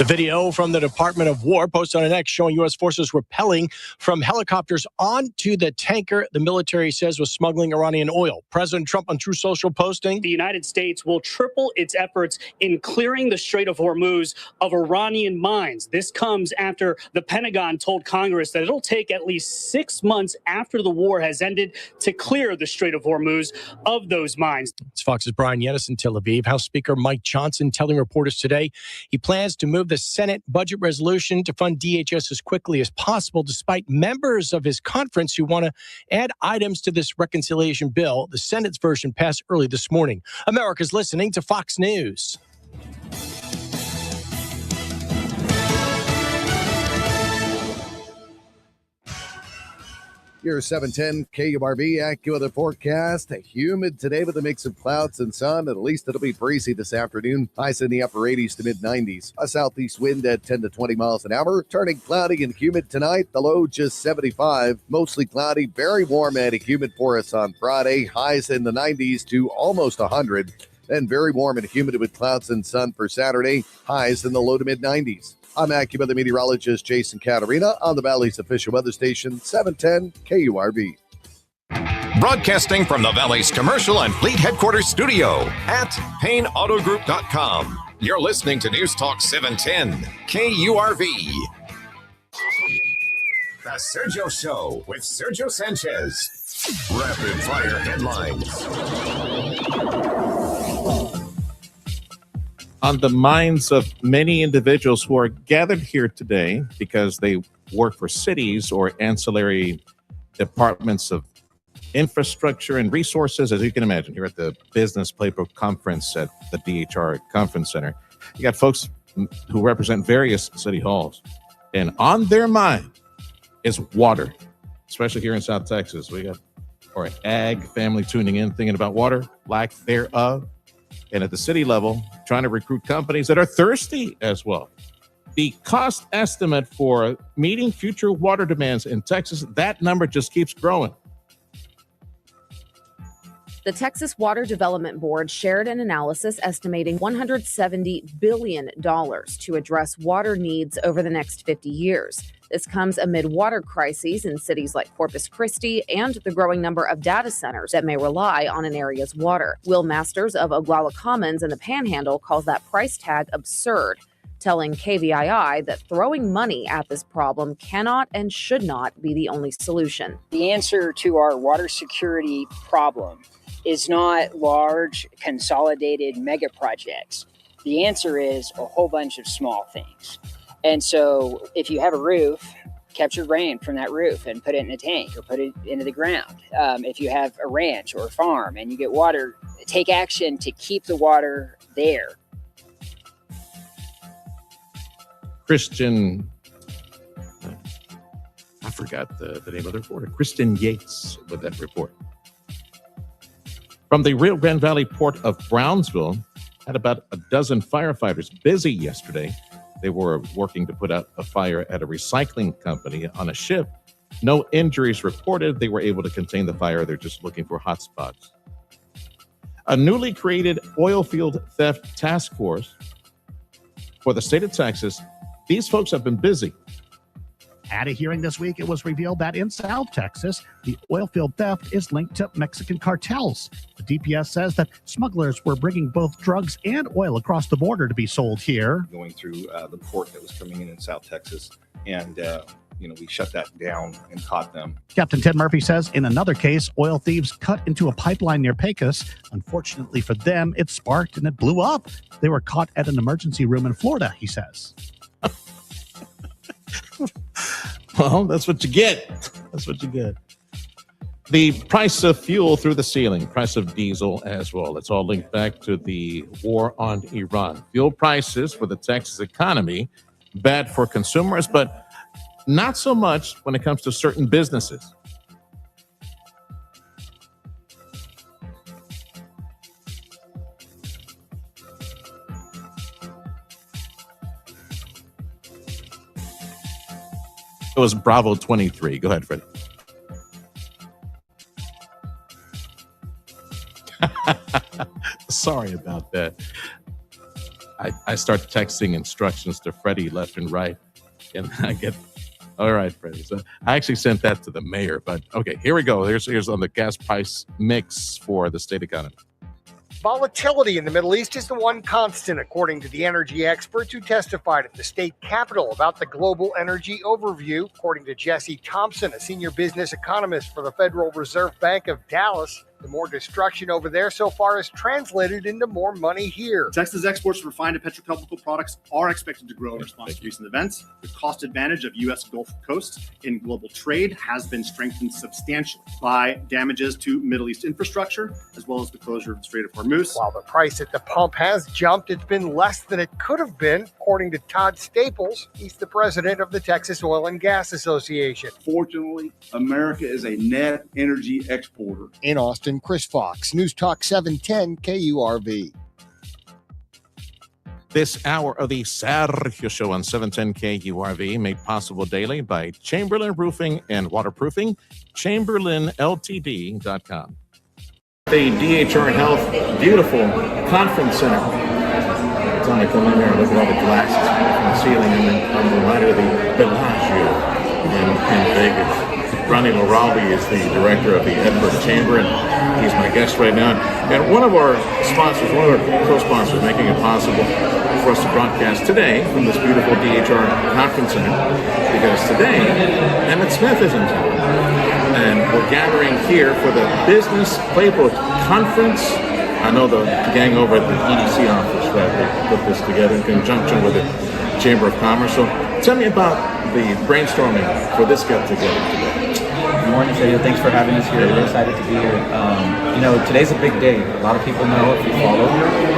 The video from the Department of War posted on X showing U.S. forces rappelling from helicopters onto the tanker the military says was smuggling Iranian oil. President Trump on True Social posting, the United States will triple its efforts in clearing the Strait of Hormuz of Iranian mines. This comes after the Pentagon told Congress that it'll take at least 6 months after the war has ended to clear the Strait of Hormuz of those mines. It's Fox's Brian Yedis in Tel Aviv. House Speaker Mike Johnson telling reporters today he plans to move the Senate budget resolution to fund DHS as quickly as possible, despite members of his conference who want to add items to this reconciliation bill. The Senate's version passed early this morning. America's listening to Fox News. Your 710 KURV AccuWeather forecast. Humid today with a mix of clouds and sun. At least it'll be breezy this afternoon. Highs in the upper 80s to mid 90s. A southeast wind at 10 to 20 miles an hour. Turning cloudy and humid tonight. The low just 75. Mostly cloudy, very warm and humid for us on Friday. Highs in the 90s to almost 100. Then very warm and humid with clouds and sun for Saturday. Highs in the low to mid 90s. I'm AccuWeather meteorologist Jason Caterina on the Valley's official weather station, 710 KURV. Broadcasting from the Valley's commercial and fleet headquarters studio at PayneAutoGroup.com. You're listening to News Talk 710 KURV. The Sergio Show with Sergio Sanchez. Rapid fire headlines. On the minds of many individuals who are gathered here today because they work for cities or ancillary departments of infrastructure and resources, as you can imagine, here at the Business Playbook Conference at the DHR Conference Center. You got folks who represent various city halls, and on their mind is water, especially here in South Texas. We got our ag family tuning in, thinking about water, lack thereof. And at the city level, trying to recruit companies that are thirsty as well. The cost estimate for meeting future water demands in Texas, that number just keeps growing. The Texas Water Development Board shared an analysis estimating $170 billion to address water needs over the next 50 years. This comes amid water crises in cities like Corpus Christi and the growing number of data centers that may rely on an area's water. Will Masters of Oglala Commons in the Panhandle calls that price tag absurd, telling KVII that throwing money at this problem cannot and should not be the only solution. The answer to our water security problem is not large, consolidated mega projects. The answer is a whole bunch of small things. And so if you have a roof, capture rain from that roof and put it in a tank or put it into the ground. If you have a ranch or a farm and you get water, take action to keep the water there. Christian, I forgot the name of the reporter, Kristen Yates with that report. From the Rio Grande Valley port of Brownsville, had about a dozen firefighters busy yesterday. They were working to put out a fire at a recycling company on a ship. No injuries reported. They were able to contain the fire. They're just looking for hot spots. A newly created oil field theft task force for the state of Texas. These folks have been busy. At a hearing this week, it was revealed that in South Texas, the oil field theft is linked to Mexican cartels. The DPS says that smugglers were bringing both drugs and oil across the border to be sold here. Going through the port that was coming in South Texas, and we shut that down and caught them. Captain Ted Murphy says in another case, oil thieves cut into a pipeline near Pecos. Unfortunately for them, it sparked and it blew up. They were caught at an emergency room in Florida, he says. Well, that's what you get. That's what you get. The price of fuel through the ceiling, price of diesel as well. It's all linked back to the war on Iran. Fuel prices for the Texas economy, bad for consumers, but not so much when it comes to certain businesses. It was Bravo 23. Go ahead, Freddie. Sorry about that. I start texting instructions to Freddie left and right, and I get, all right, Freddie. So I actually sent that to the mayor, but okay, here we go. Here's on the gas price mix for the state economy. Volatility in the Middle East is the one constant, according to the energy experts who testified at the state capitol about the global energy overview. According to Jesse Thompson, a senior business economist for the Federal Reserve Bank of Dallas, the more destruction over there so far is translated into more money here. Texas exports of refined and petrochemical products are expected to grow in response to recent events. The cost advantage of U.S. Gulf Coast in global trade has been strengthened substantially by damages to Middle East infrastructure, as well as the closure of the Strait of Hormuz. While the price at the pump has jumped, it's been less than it could have been, according to Todd Staples. He's the president of the Texas Oil and Gas Association. Fortunately, America is a net energy exporter. In Austin, Chris Fox, News Talk 710 KURV. This hour of the Sergio Show on 710 KURV, made possible daily by Chamberlain Roofing and Waterproofing, ChamberlainLTD.com. The DHR Health Beautiful Conference Center. Every time I come in there, I look at all the glasses from the ceiling, and then I'm reminded of the Bellagio in Vegas. Ronnie Larabi is the director of the Edinburg Chamber, and he's my guest right now. And one of our sponsors, one of our co-sponsors, making it possible for us to broadcast today from this beautiful DHR Conference Center, because today, Emmett Smith is in town. And we're gathering here for the Business Playbook Conference. I know the gang over at the EDC office, right, they put this together in conjunction with the Chamber of Commerce. So tell me about the brainstorming for this get-together today. Good morning, Sergio. Thanks for having us here. We're excited to be here. Today's a big day. A lot of people know, if you follow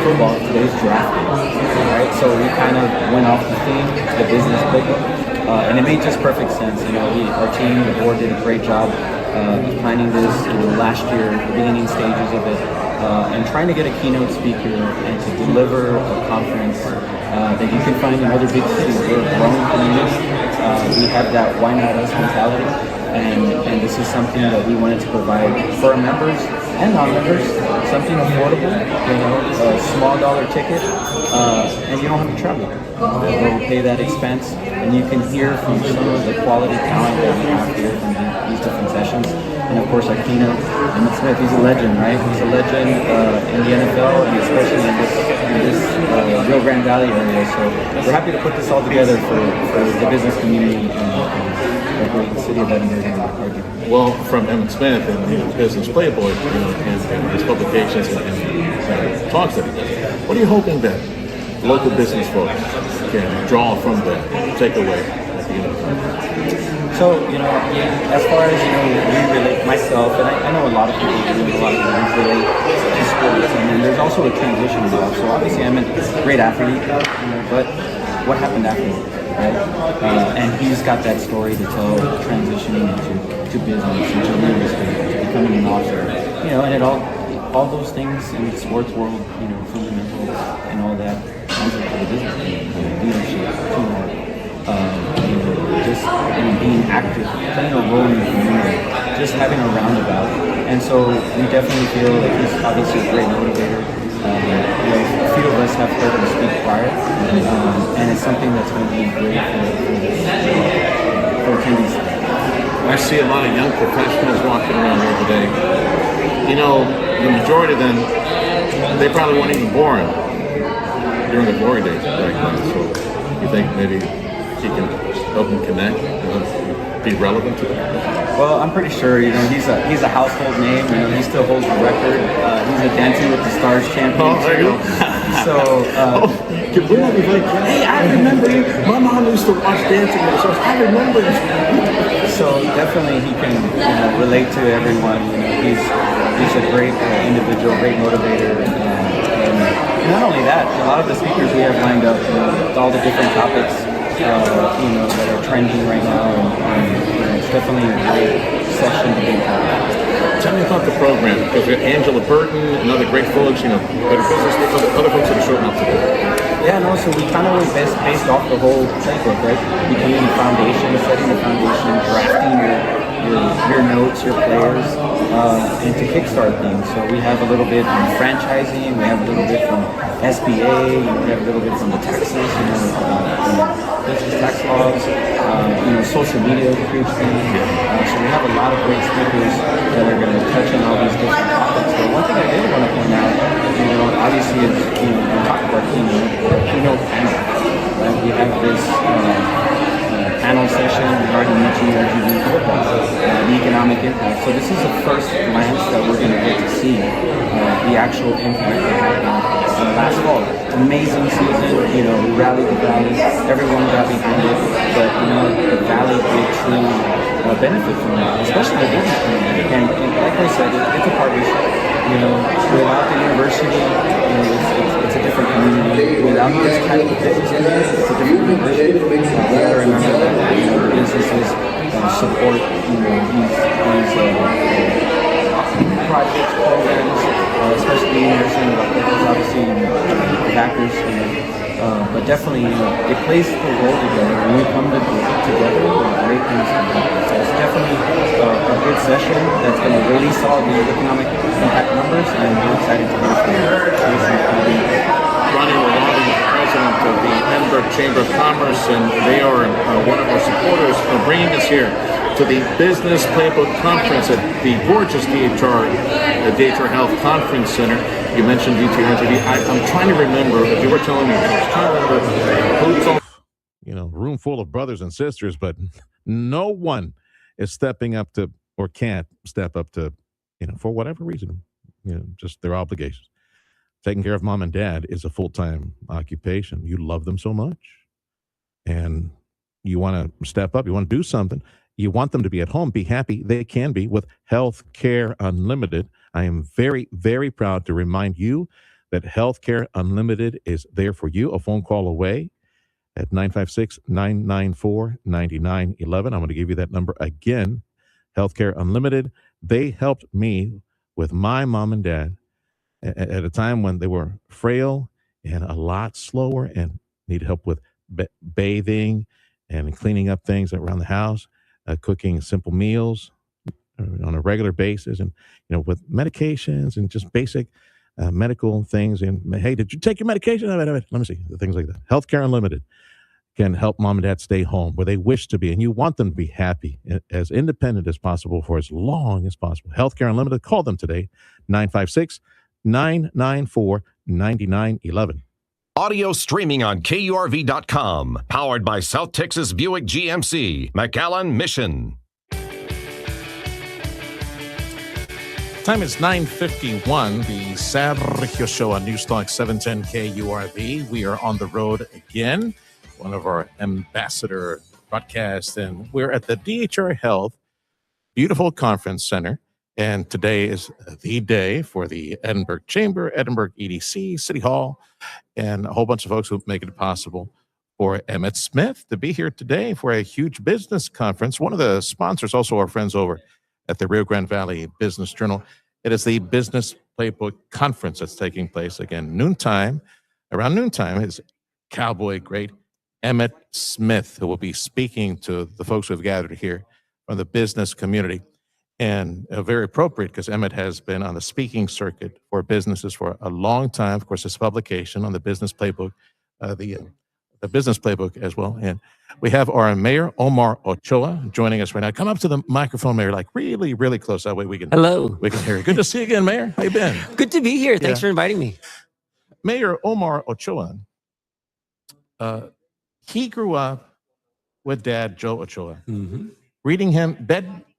football, today's draft day, right? So we kind of went off the theme, the business playbook, and it made just perfect sense. Our team, the board, did a great job planning this last year, the beginning stages of it, and trying to get a keynote speaker and to deliver a conference that you can find in other big cities. We're a growing community. We have that why not us mentality. And this is something that we wanted to provide for our members and non-members, something affordable, a small dollar ticket, and you don't have to travel. We'll pay that expense, and you can hear from some of the quality talent that we have here from these different sessions. And of course, our keynote, Emmitt Smith, he's a legend, right? He's a legend in the NFL, and especially in this Rio Grande Valley area. So we're happy to put this all together for the business community in the city of Edinburg and Cardiff. Well, from Emmitt Smith and the Business Playbook, and his publications and talks that he does, what are you hoping that local business folks can draw from that, take away at the end of the time? So, as far as, we relate, myself, and I know a lot of people do, a lot of people relate to sports, and then there's also a transition involved. So obviously I'm a great athlete, but what happened afterwards, right? And he's got that story to tell, transitioning into business, into real estate, to becoming an author, and it all those things in the sports world, fundamentals and all that comes into the business, leadership, teamwork, just being active, playing a role in the community, just having a roundabout. And so we definitely feel like he's obviously a great motivator. A few of us have heard him speak prior, and it's something that's going to be great for attendees. I see a lot of young professionals walking around here today. The majority of them, they probably weren't even born during the glory days back then. So you think maybe he can help them connect and be relevant to them? Well, I'm pretty sure, he's a household name. He still holds the record. He's a Dancing with the Stars champion. Oh, there you go. So, wouldn't it be like, hey, I remember you. My mom used to watch Dancing with the Stars. I remember you. So definitely he can relate to everyone. He's a great individual, great motivator. And not only that, a lot of the speakers we have lined up, all the different topics, that are trending right now, and it's definitely a great session to be part of. Tell me about the program, because we have Angela Burton and other great folks, Better Business, other folks that are showing up today. Yeah, no, so we kind of was based off the whole playbook, right? Becoming the foundation, setting the foundation, drafting your notes, your players, and to kickstart things. So we have a little bit on franchising, we have a little bit from SBA, we have a little bit from the taxes, business tax laws, social media creation. So we have a lot of great speakers that are going to touch on all these different topics. But one thing I did want to point out, obviously is, we talked about keynote panel. Right? We have this panel session regarding UGRGV football, the economic impact. So this is the first glance that we're going to get to see the actual impact that happened last fall. Amazing season, rally to valley, everyone got behind it, but the valley did truly benefit from that, especially the business community. And like I said, it's a partnership. Without the university, it's a different community. Without this type of business community, it's a different university. We gotta remember that businesses support these projects, programs, especially in nursing. There's obviously factors, but definitely it plays a role together. When we come together, great things happen. So it's definitely a good session that's going to really solve the economic impact numbers, and we're excited to hear from Ronnie Rolando, president of the Edinburg Chamber of Commerce, and they are one of our supporters for bringing us here to the Business Playbook Conference at the gorgeous DHR Health Conference Center. You mentioned DTR. I'm trying to remember, you were telling me, I was trying to remember who's on, room full of brothers and sisters, but no one is stepping up to, or can't step up to, for whatever reason, just their obligations. Taking care of mom and dad is a full-time occupation. You love them so much, and you want to step up. You want to do something. You want them to be at home, be happy. They can be with Health Care Unlimited. I am very, very proud to remind you that Health Care Unlimited is there for you, a phone call away at 956-994-9911. I'm going to give you that number again. Health Care Unlimited. They helped me with my mom and dad at a time when they were frail and a lot slower and needed help with bathing and cleaning up things around the house. Cooking simple meals on a regular basis, and with medications and just basic medical things. And hey, did you take your medication? Let me see, things like that. Healthcare Unlimited can help mom and dad stay home where they wish to be, and you want them to be happy, as independent as possible for as long as possible. Healthcare Unlimited. Call them today, 956-994-9911. Audio streaming on KURV.com. Powered by South Texas Buick GMC, McAllen Mission. Time is 9:51. The Sergio Show on Newstalk 710 KURV. We are on the road again. One of our ambassador broadcasts, and we're at the DHR Health beautiful conference center. And today is the day for the Edinburg Chamber, Edinburg EDC, City Hall, and a whole bunch of folks who make it possible for Emmett Smith to be here today for a huge business conference. One of the sponsors, also our friends over at the Rio Grande Valley Business Journal. It is the Business Playbook Conference that's taking place again, around noontime is cowboy great Emmett Smith, who will be speaking to the folks who have gathered here from the business community. And very appropriate because Emmett has been on the speaking circuit for businesses for a long time. Of course, his publication on the Business Playbook, the Business Playbook as well. And we have our Mayor, Omar Ochoa, joining us right now. Come up to the microphone, Mayor, like really, really close. That way we can hear you. Good to see you again, Mayor. How you been? Good to be here. Thanks for inviting me. Mayor Omar Ochoa, he grew up with Dad, Joe Ochoa, reading him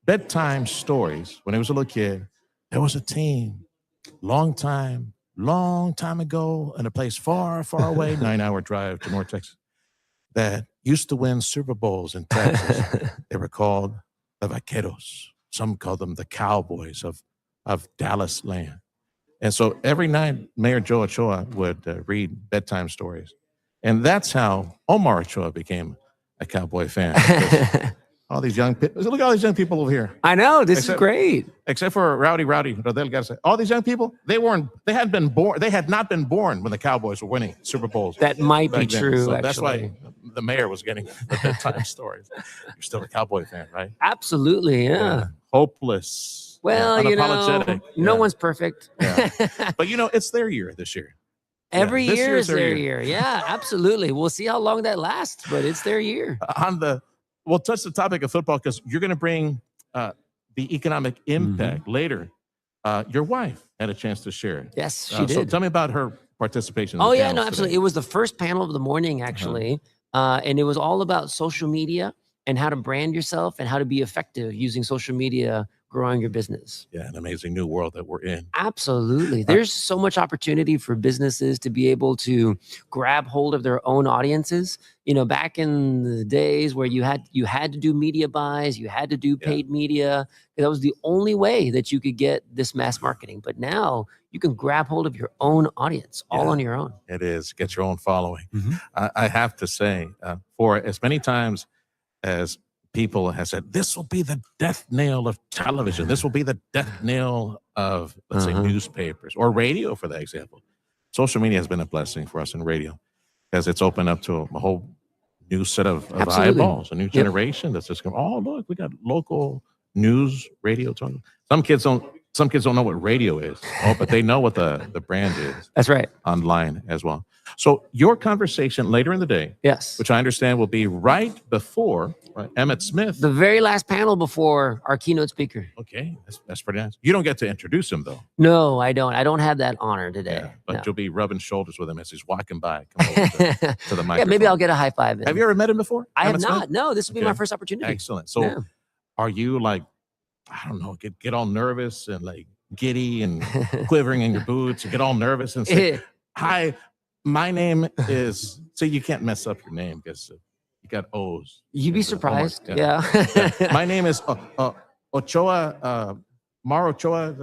bedtime stories when he was a little kid. There was a team, long time ago, in a place far, far away, 9-hour drive to North Texas, that used to win Super Bowls in Texas. They were called the Vaqueros. Some called them the Cowboys of Dallas land. And so every night, Mayor Joe Ochoa would read bedtime stories. And that's how Omar Ochoa became a Cowboy fan. All these young people. Look at all these young people over here. I know, this is great. Except for Rowdy Rodell Garza. All these young people, they had not been born when the Cowboys were winning Super Bowls. That might be true, So actually. that's why the mayor was getting the bedtime stories. You're still a Cowboy fan, right? Absolutely, yeah. Hopeless. Well, unapologetic. No one's perfect. Yeah. But it's their year this year. Every This year year's is their year. Yeah, absolutely. We'll see how long that lasts, but it's their year. We'll touch the topic of football because you're going to bring the economic impact later. Your wife had a chance to share. Yes, she So did. tell me about her participation. Oh, yeah, no, absolutely. It was the first panel of the morning, actually. And it was all about social media and how to brand yourself and how to be effective using social media growing your business. Yeah, an amazing new world that we're in. Absolutely. There's so much opportunity for businesses to be able to grab hold of their own audiences. Back in the days where you had to do media buys, you had to do paid media. That was the only way that you could get this mass marketing. But now you can grab hold of your own audience all on your own. It is. Get your own following. I have to say, for as many times as people have said, this will be the death nail of television. This will be the death nail of, let's say, newspapers or radio, for that example. Social media has been a blessing for us in radio because it's opened up to a whole new set of eyeballs, a new generation that's just going, oh, look, we got local news, radio. Some kids don't know what radio is, but they know what the brand is. That's right. Online as well. So your conversation later in the day, yes, which I understand will be right before Emmett Smith. The very last panel before our keynote speaker. Okay, that's pretty nice. You don't get to introduce him, though. No, I don't. I don't have that honor today. But you'll be rubbing shoulders with him as he's walking by. Come over to the microphone. Yeah, maybe I'll get a high five. Have you ever met him before? I have Emmett not. Smith? No, this will be my first opportunity. Excellent. So are you like, I don't know, get all nervous and like giddy and quivering in your boots and get all nervous and say, hi, my name is, so you can't mess up your name because you got O's. You'd be surprised. Yeah. My name is Ochoa, Mar Ochoa.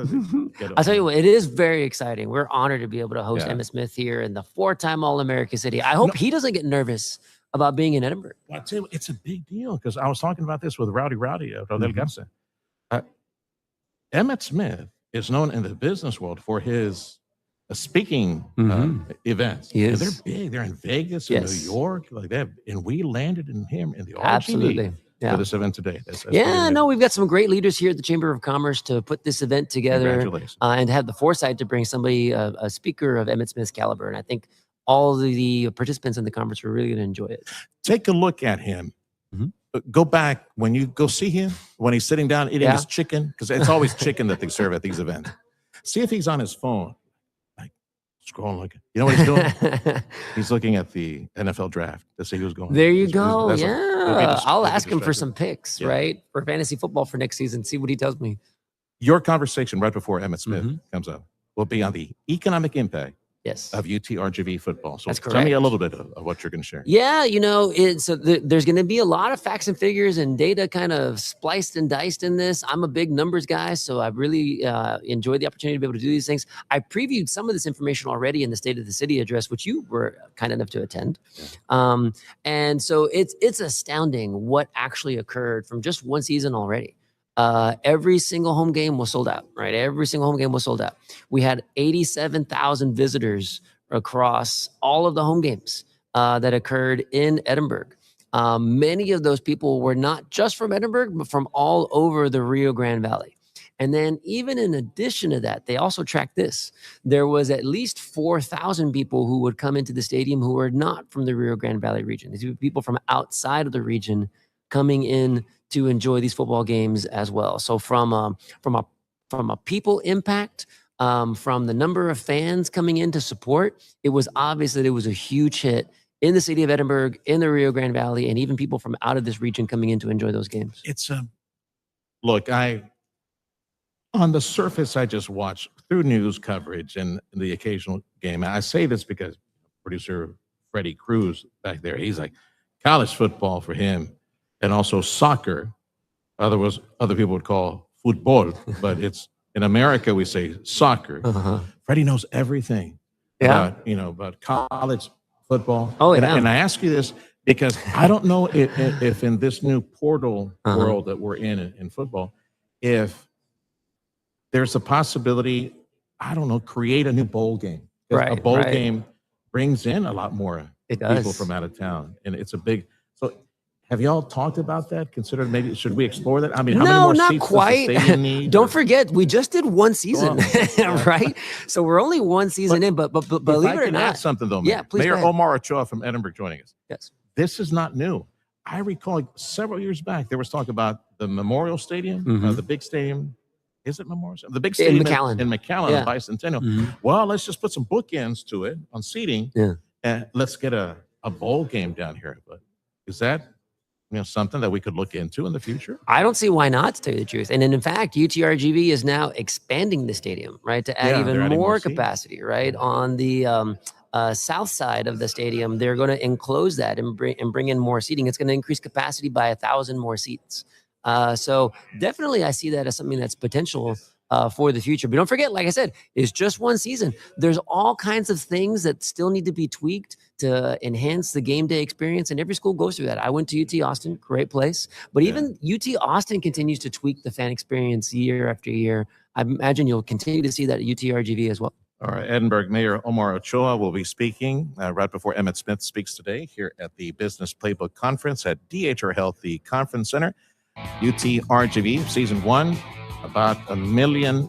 I'll tell you what, it is very exciting. We're honored to be able to host Emmett Smith here in the 4-time All-American city. I hope he doesn't get nervous about being in Edinburg. Well, I tell you, it's a big deal because I was talking about this with Rowdy Rodell Garza. Emmett Smith is known in the business world for his speaking events. Yes. They're big. They're in Vegas, in New York, like that. And we landed in him in the RGB Absolutely. for this event today. That's we've got some great leaders here at the Chamber of Commerce to put this event together and have the foresight to bring somebody, a speaker of Emmett Smith's caliber. And I think all the participants in the conference are really going to enjoy it. Take a look at him. Go back when you go see him, when he's sitting down eating his chicken, because it's always chicken that they serve at these events. See if he's on his phone, like scrolling, like, you know what he's doing? He's looking at the NFL draft to see who's going. There you go. I'll ask him for distracted. some picks, right? For fantasy football for next season. See what he tells me. Your conversation right before Emmett Smith comes up will be on the economic impact of UTRGV football. So That's tell me correct. a little bit of what you're going to share. Yeah, there's going to be a lot of facts and figures and data kind of spliced and diced in this. I'm a big numbers guy, so I've really enjoyed the opportunity to be able to do these things. I previewed some of this information already in the State of the City address, which you were kind enough to attend. And so it's astounding what actually occurred from just one season already. Every single home game was sold out, right? Every single home game was sold out. We had 87,000 visitors across all of the home games that occurred in Edinburg. Many of those people were not just from Edinburg, but from all over the Rio Grande Valley. And then even in addition to that, they also tracked this. There was at least 4,000 people who would come into the stadium who were not from the Rio Grande Valley region. These were people from outside of the region coming in to enjoy these football games as well. So from a people impact, from the number of fans coming in to support, it was obvious that it was a huge hit in the city of Edinburg, in the Rio Grande Valley, and even people from out of this region coming in to enjoy those games. It's look, on the surface, I just watch through news coverage and the occasional game. I say this because producer Freddie Cruz back there, he's like, college football for him, and also soccer, other people would call football, but it's in America we say soccer. Freddie knows everything about college football. Oh, and, yeah. and I ask you this: Because I don't know if in this new portal world that we're in football, if there's a possibility, I don't know, create a new bowl game. Right, a bowl right. game brings in a lot more people does. from out of town, and it's a big. So, have y'all talked about that? Considered maybe should we explore that? I mean, how many more not seats quite. does the stadium need? Don't forget, we just did one season, Well, right? So we're only one season in, but believe it or add not, something though, Mayor. Yeah, please. Mayor go ahead. Omar Ochoa from Edinburg joining us. Yes. This is not new. I recall several years back there was talk about the Memorial Stadium, the big stadium. Is it Memorial? The big stadium McAllen. in McAllen, Yeah. Bicentennial. Well, let's just put some bookends to it on seating, and let's get a bowl game down here. But is that something that we could look into in the future? I don't see why not, to tell you the truth. And then, in fact, UTRGV is now expanding the stadium, right, to add even they're adding more more seats. capacity, right? On the south side of the stadium, they're going to enclose that and bring in more seating. It's going to increase capacity by 1,000 more seats. So definitely, I see that as something that's potential for the future. But don't forget, like I said, it's just one season. There's all kinds of things that still need to be tweaked to enhance the game day experience, and every school goes through that. I went to UT Austin, great place, but even UT Austin continues to tweak the fan experience year after year. I imagine you'll continue to see that at UTRGV as well. All right, Edinburg Mayor Omar Ochoa will be speaking right before Emmett Smith speaks today here at the Business Playbook Conference at DHR Health, the Conference Center. UTRGV Season 1, about $1 million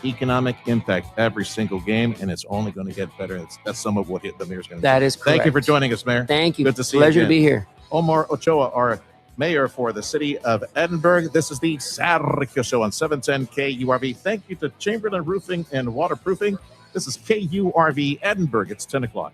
economic impact every single game, and it's only going to get better. That's some of what the mayor's going to do. That is correct. Thank you for joining us, Mayor. Thank you. Good to see Pleasure you to be here. Omar Ochoa, our mayor for the city of Edinburg. This is the Sergio Show on 710 KURV. Thank you to Chamberlain Roofing and Waterproofing. This is KURV Edinburg. It's 10 o'clock.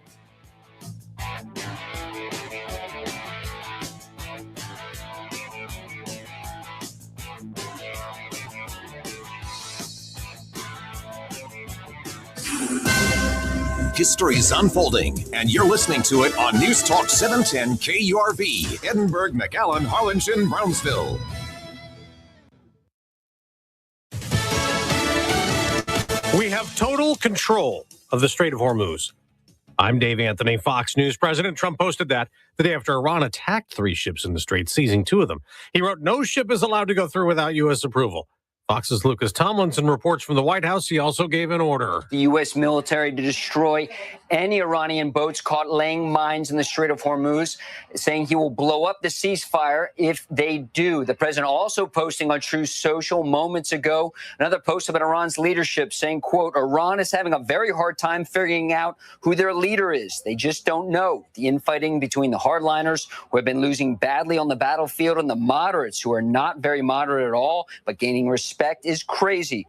History's unfolding, and you're listening to it on News Talk 710 KURV, Edinburg, McAllen, Harlingen, Brownsville. We have total control of the Strait of Hormuz. I'm Dave Anthony, Fox News. President Trump posted that the day after Iran attacked 3 ships in the Strait, seizing 2 of them. He wrote, "No ship is allowed to go through without U.S. approval." Fox's Lucas Tomlinson reports from the White House he also gave an order. The U.S. military to destroy any Iranian boats caught laying mines in the Strait of Hormuz, saying he will blow up the ceasefire if they do. The president also posting on Truth Social moments ago another post about Iran's leadership saying, quote, "Iran is having a very hard time figuring out who their leader is. They just don't know. The infighting between the hardliners, who have been losing badly on the battlefield, and the moderates, who are not very moderate at all, but gaining respect, is crazy."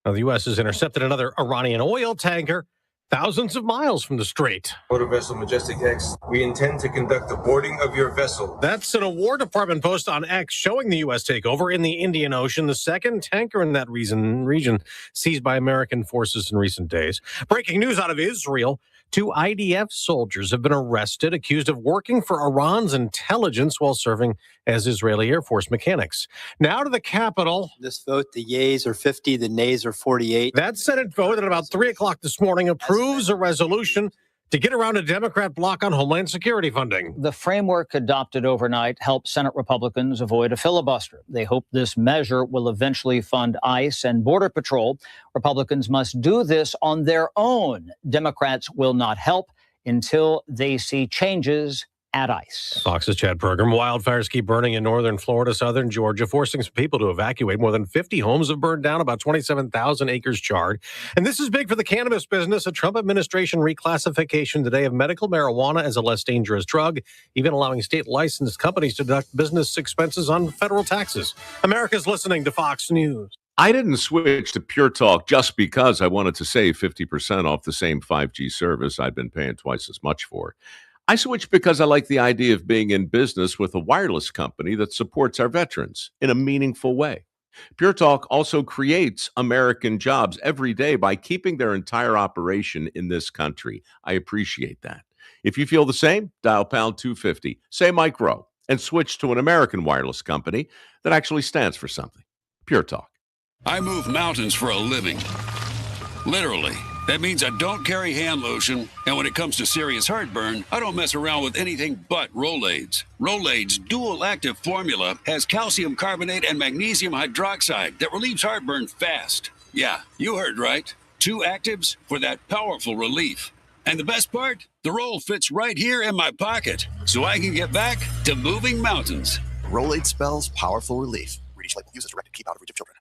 Now, the U.S. has intercepted another Iranian oil tanker thousands of miles from the Strait. Motor vessel Majestic X, we intend to conduct the boarding of your vessel. That's an War Department post on X showing the U.S. takeover in the Indian Ocean, the second tanker in that region seized by American forces in recent days. Breaking news out of Israel. 2 IDF soldiers have been arrested, accused of working for Iran's intelligence while serving as Israeli Air Force mechanics. Now to the Capitol. This vote, the yeas are 50, the nays are 48. That Senate vote at about 3 o'clock this morning approves a resolution to get around a Democrat block on Homeland Security funding. The framework adopted overnight helped Senate Republicans avoid a filibuster. They hope this measure will eventually fund ICE and Border Patrol. Republicans must do this on their own. Democrats will not help until they see changes at ICE. Fox's Chad Program. Wildfires keep burning in northern Florida, southern Georgia, forcing some people to evacuate. More than 50 homes have burned down, about 27,000 acres charred. And this is big for the cannabis business. A Trump administration reclassification today of medical marijuana as a less dangerous drug, even allowing state licensed companies to deduct business expenses on federal taxes. America's listening to Fox News. I didn't switch to Pure Talk just because I wanted to save 50% off the same 5G service I'd been paying twice as much for. I switched because I like the idea of being in business with a wireless company that supports our veterans in a meaningful way. Pure Talk also creates American jobs every day by keeping their entire operation in this country. I appreciate that. If you feel the same, dial pound 250, say Mike Rowe, and switch to an American wireless company that actually stands for something. Pure Talk. I move mountains for a living. Literally. That means I don't carry hand lotion, and when it comes to serious heartburn, I don't mess around with anything but Rolaids. Rolaids' dual-active formula has calcium carbonate and magnesium hydroxide that relieves heartburn fast. Yeah, you heard right. 2 actives for that powerful relief. And the best part? The roll fits right here in my pocket, so I can get back to moving mountains. Rolade spells powerful relief. Read each label. Use as directed. Keep out of reach of children.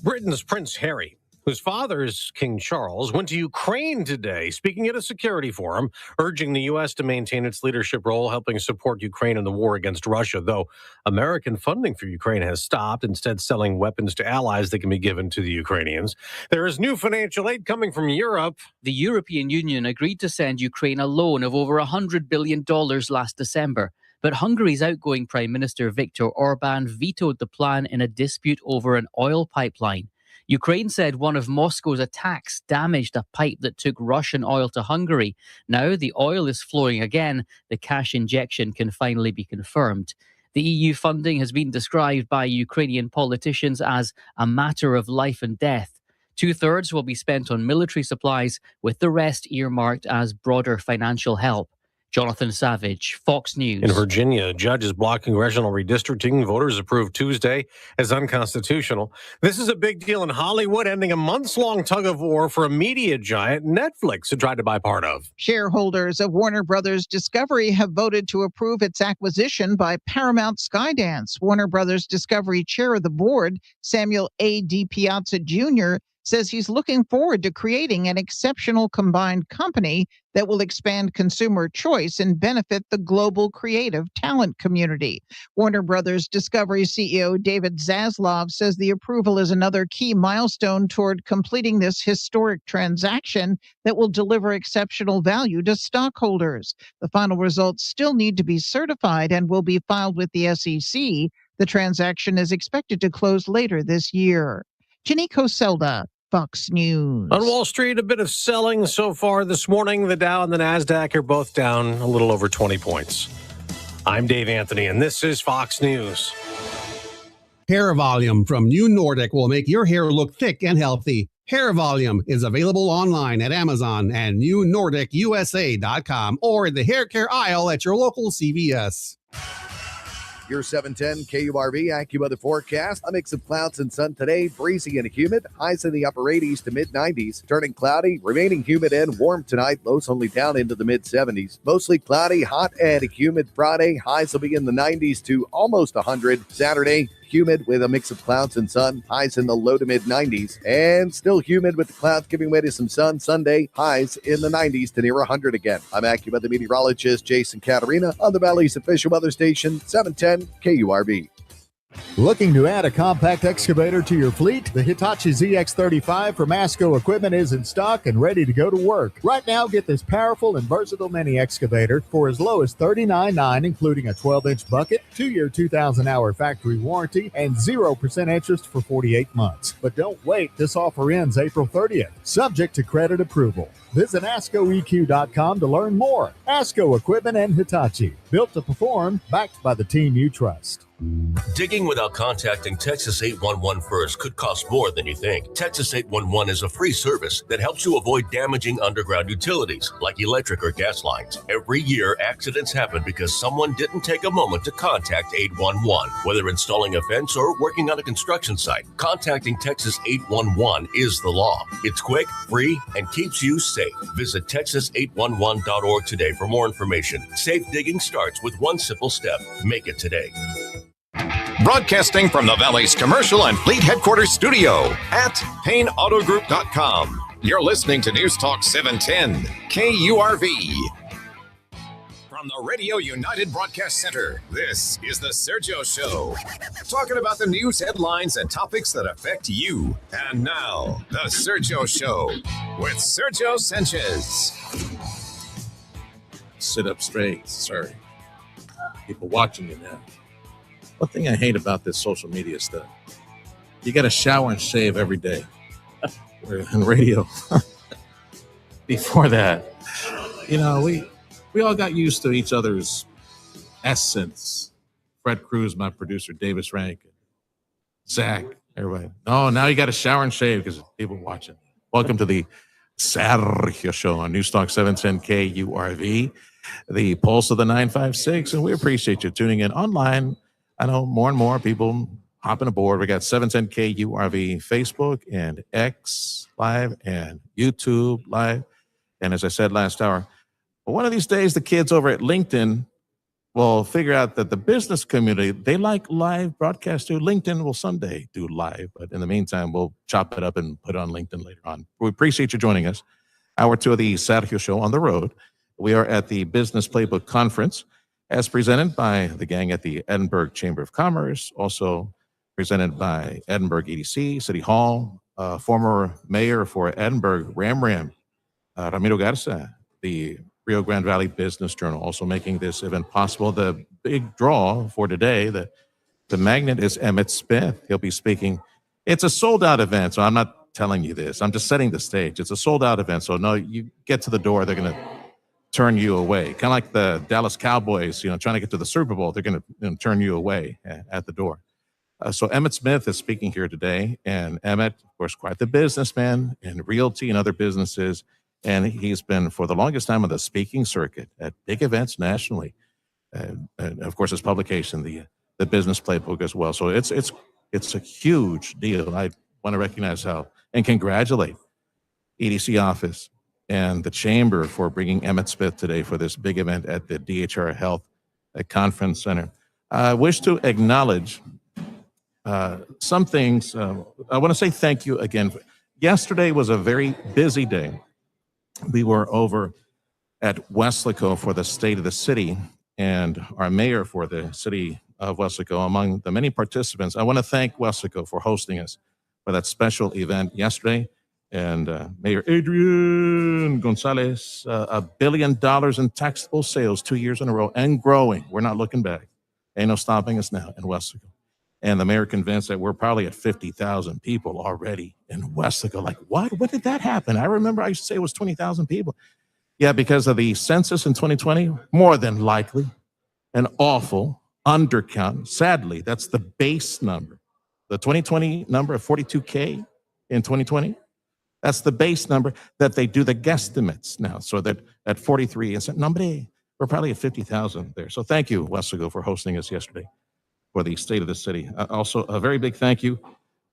Britain's Prince Harry, whose father is King Charles, went to Ukraine today, speaking at a security forum, urging the U.S. to maintain its leadership role, helping support Ukraine in the war against Russia, though American funding for Ukraine has stopped, instead selling weapons to allies that can be given to the Ukrainians. There is new financial aid coming from Europe. The European Union agreed to send Ukraine a loan of over $100 billion last December. But Hungary's outgoing Prime Minister Viktor Orban vetoed the plan in a dispute over an oil pipeline. Ukraine said one of Moscow's attacks damaged a pipe that took Russian oil to Hungary. Now the oil is flowing again. The cash injection can finally be confirmed. The EU funding has been described by Ukrainian politicians as a matter of life and death. 2/3 will be spent on military supplies, with the rest earmarked as broader financial help. Jonathan Savage, Fox News. In Virginia, a judge has blocked congressional redistricting. Voters approved Tuesday as unconstitutional. This is a big deal in Hollywood, ending a months-long tug-of-war for a media giant Netflix had tried to buy part of. Shareholders of Warner Brothers Discovery have voted to approve its acquisition by Paramount Skydance. Warner Brothers Discovery chair of the board, Samuel A. D. Piazza Jr., says he's looking forward to creating an exceptional combined company that will expand consumer choice and benefit the global creative talent community. Warner Brothers Discovery CEO David Zaslav says the approval is another key milestone toward completing this historic transaction that will deliver exceptional value to stockholders. The final results still need to be certified and will be filed with the SEC. The transaction is expected to close later this year. Jenny Coselda, Fox News. On Wall Street, a bit of selling so far this morning. The Dow and the NASDAQ are both down a little over 20 points. I'm Dave Anthony, and this is Fox News. Hair Volume from New Nordic will make your hair look thick and healthy. Hair Volume is available online at Amazon and newnordicusa.com or in the hair care aisle at your local CVS. Your 710 KURV AccuWeather forecast. A mix of clouds and sun today, breezy and humid. Highs in the upper 80s to mid-90s. Turning cloudy, remaining humid and warm tonight. Lows only down into the mid-70s. Mostly cloudy, hot and humid Friday. Highs will be in the 90s to almost 100. Saturday, humid with a mix of clouds and sun. Highs in the low to mid-90s. And still humid with the clouds giving way to some sun. Sunday, highs in the 90s to near 100 again. I'm AccuWeather meteorologist Jason Caterina on the Valley's official weather station, 710 KURV. Looking to add a compact excavator to your fleet? The Hitachi ZX35 from Masco Equipment is in stock and ready to go to work. Right now, get this powerful and versatile mini excavator for as low as $39.9, including a 12-inch bucket, 2-year 2,000-hour factory warranty, and 0% interest for 48 months. But don't wait. This offer ends April 30th, subject to credit approval. Visit ASCOEQ.com to learn more. ASCO Equipment and Hitachi, built to perform, backed by the team you trust. Digging without contacting Texas 811 first could cost more than you think. Texas 811 is a free service that helps you avoid damaging underground utilities like electric or gas lines. Every year, accidents happen because someone didn't take a moment to contact 811. Whether installing a fence or working on a construction site, contacting Texas 811 is the law. It's quick, free, and keeps you safe. Visit texas811.org today for more information. Safe digging starts with one simple step. Make it today. Broadcasting from the Valley's commercial and fleet headquarters studio at PayneAutoGroup.com. You're listening to News Talk 710 KURV. From the Radio United Broadcast Center, this is the Sergio Show. Talking about the news headlines and topics that affect you. And now, the Sergio Show with Sergio Sanchez. Sit up straight, sir. People watching you now. One thing I hate about this social media stuff, you got to shower and shave every day. In radio, before that, you know, we all got used to each other's essence. Fred Cruz, my producer, Davis Rankin, Zach, Everybody. No, now you got to shower and shave because people watching. Welcome to the Sergio Show on Newstalk 710 KURV, the Pulse of the 956, and we appreciate you tuning in online. I know more and more people hopping aboard. We got 710 KURV Facebook and X Live and YouTube Live. And as I said last hour, one of these days, the kids over at LinkedIn will figure out that the business community, they like live broadcast too. LinkedIn will someday do live, but in the meantime, we'll chop it up and put it on LinkedIn later on. We appreciate you joining us. Hour 2 of the Sergio Show on the road. We are at the Business Playbook Conference as presented by the gang at the Edinburg Chamber of Commerce, also presented by Edinburg EDC, City Hall, former mayor for Edinburg, Ram, Ramiro Garza, the Rio Grande Valley Business Journal, also making this event possible. The big draw for today, the magnet is Emmett Smith. He'll be speaking. It's a sold-out event, so I'm not telling you this. I'm just setting the stage. It's a sold-out event, so no, you get to the door, they're going to turn you away. Kind of like the Dallas Cowboys, trying to get to the Super Bowl, they're going to turn you away at the door. So Emmett Smith is speaking here today, and Emmett, of course, quite the businessman in realty and other businesses. And he's been for the longest time on the speaking circuit at big events nationally. And of course, his publication, the Business Playbook as well. So it's a huge deal. I want to recognize and congratulate EDC office and the Chamber for bringing Emmett Smith today for this big event at the DHR Health Conference Center. I wish to acknowledge some things. I want to say thank you again. Yesterday was a very busy day. We were over at Weslaco for the State of the City, and our mayor for the city of Weslaco, among the many participants. I want to thank Weslaco for hosting us for that special event yesterday. And Mayor Adrian Gonzalez, $1 billion in taxable sales 2 years in a row and growing. We're not looking back. Ain't no stopping us now in Weslaco. And the mayor convinced that we're probably at 50,000 people already in Weslaco. Like, what? When did that happen? I remember I used to say it was 20,000 people. Yeah, because of the census in 2020, more than likely, an awful undercount. Sadly, that's the base number. The 2020 number of 42K in 2020, that's the base number that they do the guesstimates now. So that at 43, and nombre, we're probably at 50,000 there. So thank you, Weslaco, for hosting us yesterday for the State of the City. Also, a very big thank you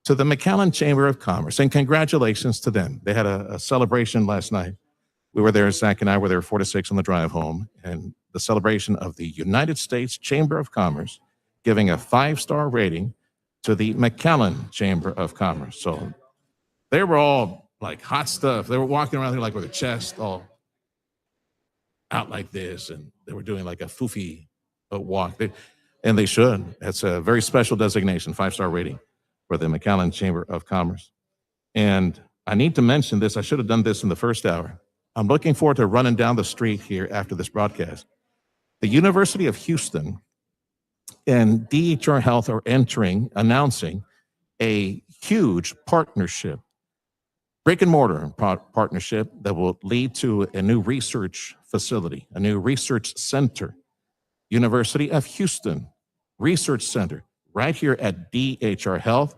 to the McAllen Chamber of Commerce, and congratulations to them. They had a celebration last night. We were there, Zach and I were there 4 to 6 on the drive home, and the celebration of the United States Chamber of Commerce giving a 5-star rating to the McAllen Chamber of Commerce. So they were all like hot stuff. They were walking around there like with their chest all out like this, and they were doing like a foofy walk. And they should. That's a very special designation, 5-star rating for the McAllen Chamber of Commerce. And I need to mention this. I should have done this in the first hour. I'm looking forward to running down the street here after this broadcast. The University of Houston and DHR Health are announcing a huge partnership, brick and mortar partnership that will lead to a new research facility, a new research center. University of Houston Research Center right here at DHR Health.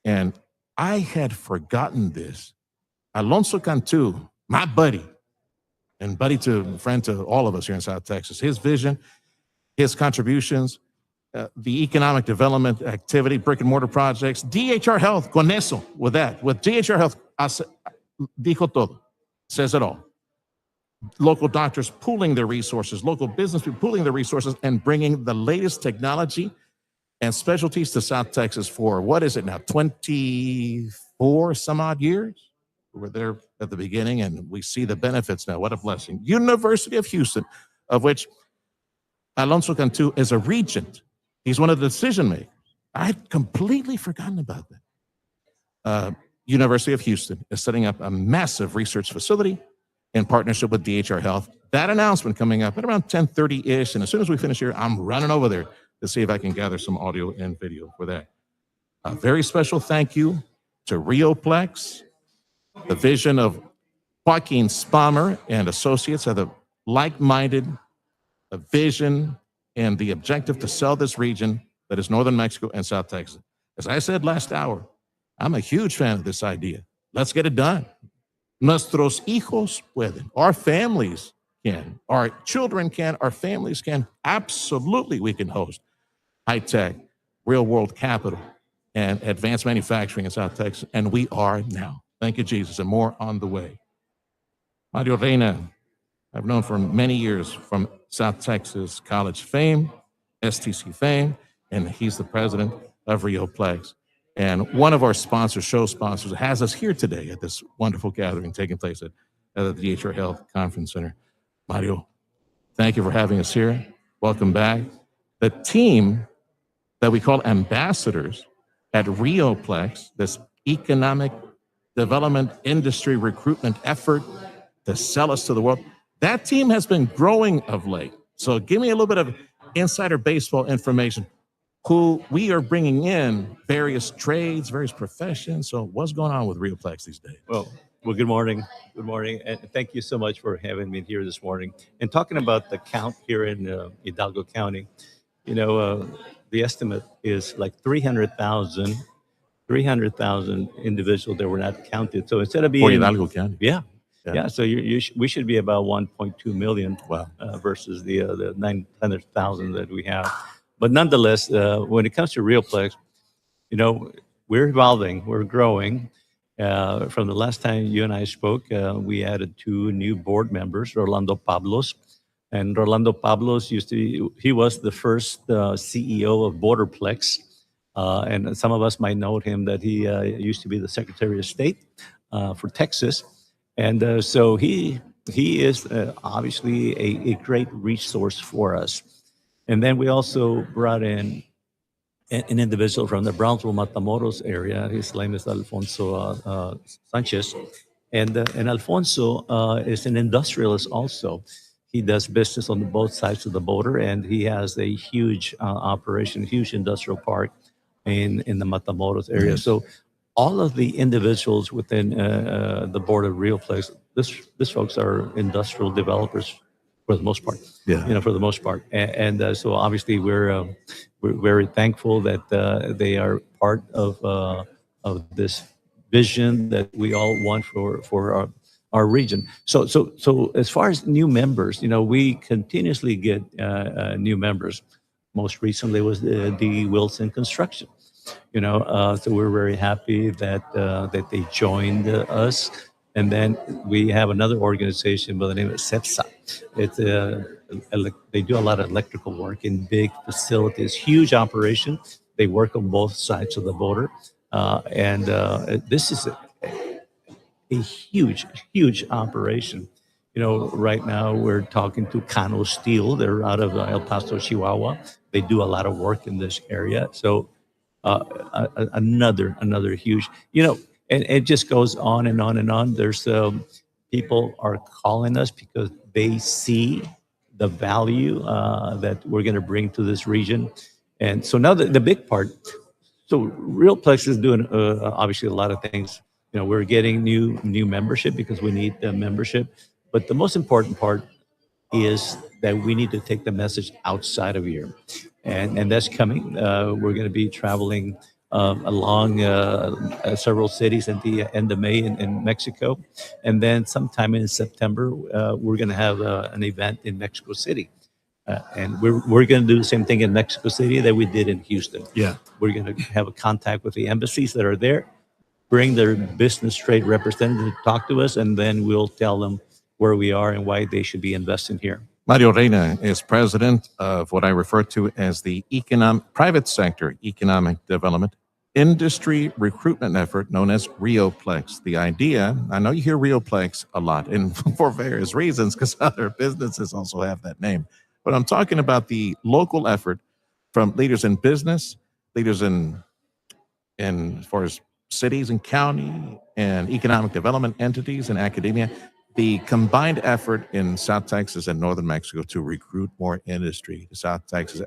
And I had forgotten this. Alonso Cantu, my buddy, and friend to all of us here in South Texas, his vision, his contributions, the economic development activity, brick and mortar projects, DHR Health, con eso, with DHR Health, dijo todo, says it all. Local doctors pooling their resources, local business people pooling their resources and bringing the latest technology and specialties to South Texas for, what is it now, 24 some odd years? We were there at the beginning and we see the benefits now. What a blessing. University of Houston, of which Alonso Cantu is a regent. He's one of the decision makers. I had completely forgotten about that. University of Houston is setting up a massive research facility in partnership with DHR Health. That announcement coming up at around 10:30-ish. And as soon as we finish here, I'm running over there to see if I can gather some audio and video for that. A very special thank you to Rioplex. The vision of Joaquin Spammer and associates have a like-minded vision and the objective to sell this region that is northern Mexico and South Texas. As I said last hour, I'm a huge fan of this idea. Let's get it done. Nuestros hijos pueden. Our families can. Our children can. Our families can. Absolutely, we can host high-tech, real-world capital and advanced manufacturing in South Texas, and we are now. Thank you, Jesus, and more on the way. Mario Reina, I've known for many years from South Texas College fame, STC fame, and he's the president of RioPlex. And one of our sponsors, show sponsors, has us here today at this wonderful gathering taking place at the DHR Health Conference Center. Mario, thank you for having us here. Welcome back. The team that we call ambassadors at RioPlex, this economic development industry recruitment effort to sell us to the world, that team has been growing of late. So give me a little bit of insider baseball information. Who we are bringing in various trades, various professions. So what's going on with RioPlex these days? Well, good morning. Good morning. And thank you so much for having me here this morning. And talking about the count here in Hidalgo County, the estimate is like 300,000 individuals that were not counted. So instead of being... For Hidalgo County? Yeah. So we should be about 1.2 million versus the 900,000 that we have. But nonetheless, when it comes to RioPlex, we're evolving, we're growing. From the last time you and I spoke, we added 2 new board members, Rolando Pablos. And Rolando Pablos he was the first CEO of Borderplex. And some of us might know him that he used to be the Secretary of State for Texas. And so he is obviously a great resource for us. And then we also brought in an individual from the Brownsville, Matamoros area. His name is Alfonso Sanchez. And Alfonso is an industrialist also. He does business on both sides of the border, and he has a huge operation, huge industrial park in the Matamoros area. Yes. So all of the individuals within the board of RioPlex, these folks are industrial developers for the most part. Yeah. For the most part. And so obviously we're very thankful that they are part of this vision that we all want for our region. So as far as new members, we continuously get new members. Most recently was the Wilson Construction. So we're very happy that they joined us. And then we have another organization by the name of CEPSA. They do a lot of electrical work in big facilities, huge operation. They work on both sides of the border. And this is a huge, huge operation. Right now we're talking to Cano Steel. They're out of El Paso, Chihuahua. They do a lot of work in this area. So another huge, and it just goes on and on and on. There's people are calling us because they see the value that we're going to bring to this region. And so now the big part, so RioPlex is doing obviously a lot of things. We're getting new membership because we need the membership. But the most important part is that we need to take the message outside of here. And that's coming. We're going to be traveling along several cities at the end of May in Mexico. And then sometime in September, we're going to have an event in Mexico City. And we're going to do the same thing in Mexico City that we did in Houston. Yeah. We're going to have a contact with the embassies that are there, bring their business trade representative to talk to us, and then we'll tell them where we are and why they should be investing here. Mario Reina is president of what I refer to as the private sector economic development industry recruitment effort known as RioPlex. The idea, I know you hear RioPlex a lot, and for various reasons, because other businesses also have that name. But I'm talking about the local effort from leaders in business, leaders in as far as cities and county and economic development entities and academia, the combined effort in South Texas and Northern Mexico to recruit more industry to South Texas.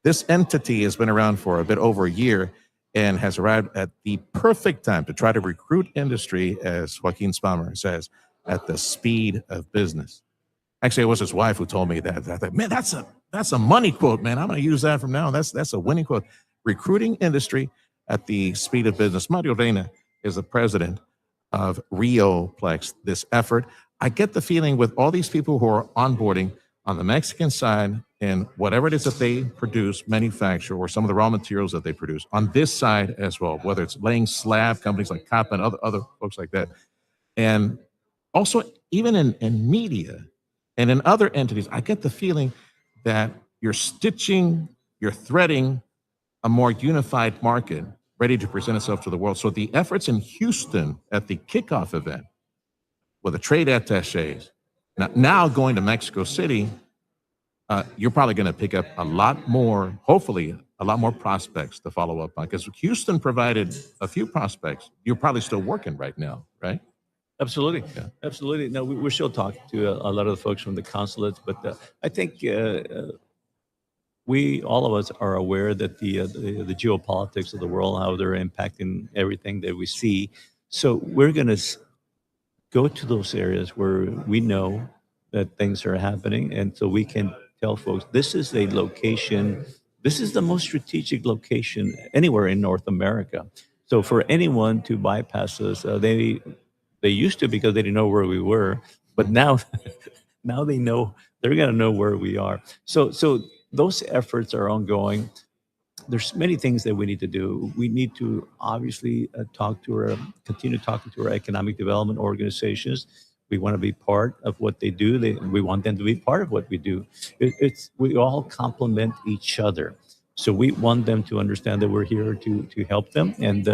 This entity has been around for a bit over a year and has arrived at the perfect time to try to recruit industry, as Joaquin Spalmer says, at the speed of business. Actually, it was his wife who told me that. I thought, man, that's a money quote, man. I'm going to use that from now on. That's a winning quote. Recruiting industry at the speed of business. Mario Reina is the president of Rioplex, this effort. I get the feeling with all these people who are onboarding on the Mexican side and whatever it is that they produce, manufacture, or some of the raw materials that they produce on this side as well, whether it's laying slab, companies like Kappa and other folks like that. And also even in media and in other entities, I get the feeling that you're threading a more unified market ready to present itself to the world. So the efforts in Houston at the kickoff event with the trade attaches, now going to Mexico City, you're probably going to pick up a lot more, hopefully, a lot more prospects to follow up on. Because Houston provided a few prospects. You're probably still working right now, right? Absolutely. Yeah. Absolutely. No, we're still talking to a lot of the folks from the consulates, but I think all of us are aware that the geopolitics of the world, how they're impacting everything that we see. So we're going to go to those areas where we know that things are happening, and so we can tell folks, this is a location, this is the most strategic location anywhere in North America. So for anyone to bypass us, they used to because they didn't know where we were, but now they know, they're going to know where we are. So those efforts are ongoing. There's many things that we need to do. We need to obviously continue talking to our economic development organizations. We want to be part of what they do. We want them to be part of what we do. We all complement each other. So we want them to understand that we're here to help them and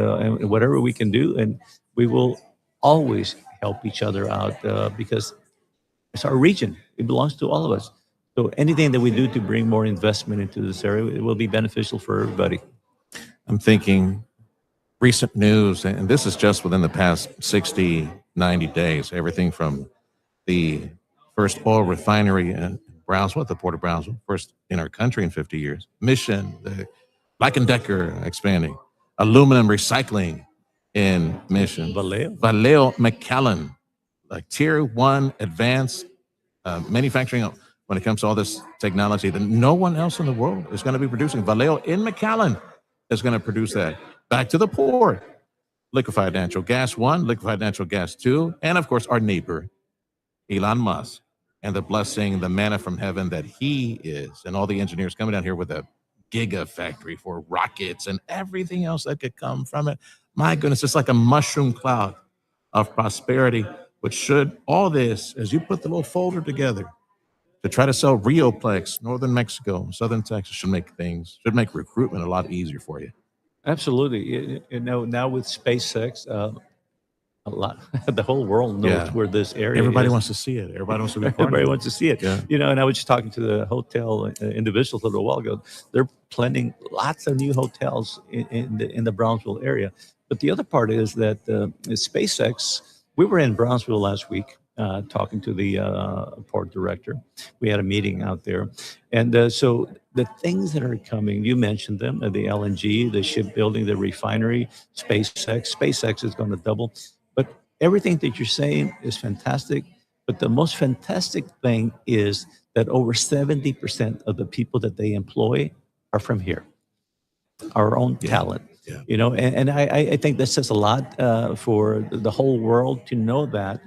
whatever we can do. And we will always help each other out because it's our region. It belongs to all of us. So anything that we do to bring more investment into this area, it will be beneficial for everybody. I'm thinking recent news, and this is just within the past 60, 90 days, everything from the first oil refinery in Brownsville, at the Port of Brownsville, first in our country in 50 years. Mission, the Black & Decker expanding, aluminum recycling in Mission. Vallejo McAllen, like tier 1 advanced manufacturing when it comes to all this technology that no one else in the world is going to be producing. Vallejo in McAllen is going to produce that. Back to the port, liquefied natural gas 1, liquefied natural gas 2, and of course our neighbor, Elon Musk, and the blessing, the manna from heaven that he is, and all the engineers coming down here with a giga factory for rockets and everything else that could come from it. My goodness, it's like a mushroom cloud of prosperity, which should, all this, as you put the little folder together, to try to sell Rioplex, Northern Mexico, Southern Texas, should make recruitment a lot easier for you. Absolutely. Now with SpaceX, the whole world knows where this area Everybody is. wants to see it. Everybody wants to be part of it. Everybody wants to see it. Yeah. And I was just talking to the hotel individuals a little while ago. They're planning lots of new hotels in the Brownsville area. But the other part is that SpaceX, we were in Brownsville last week talking to the port director. We had a meeting out there. And so the things that are coming, you mentioned them, the LNG, the shipbuilding, the refinery, SpaceX is going to double. But everything that you're saying is fantastic. But the most fantastic thing is that over 70% of the people that they employ are from here, our own talent. Yeah. And I think that says a lot for the whole world to know that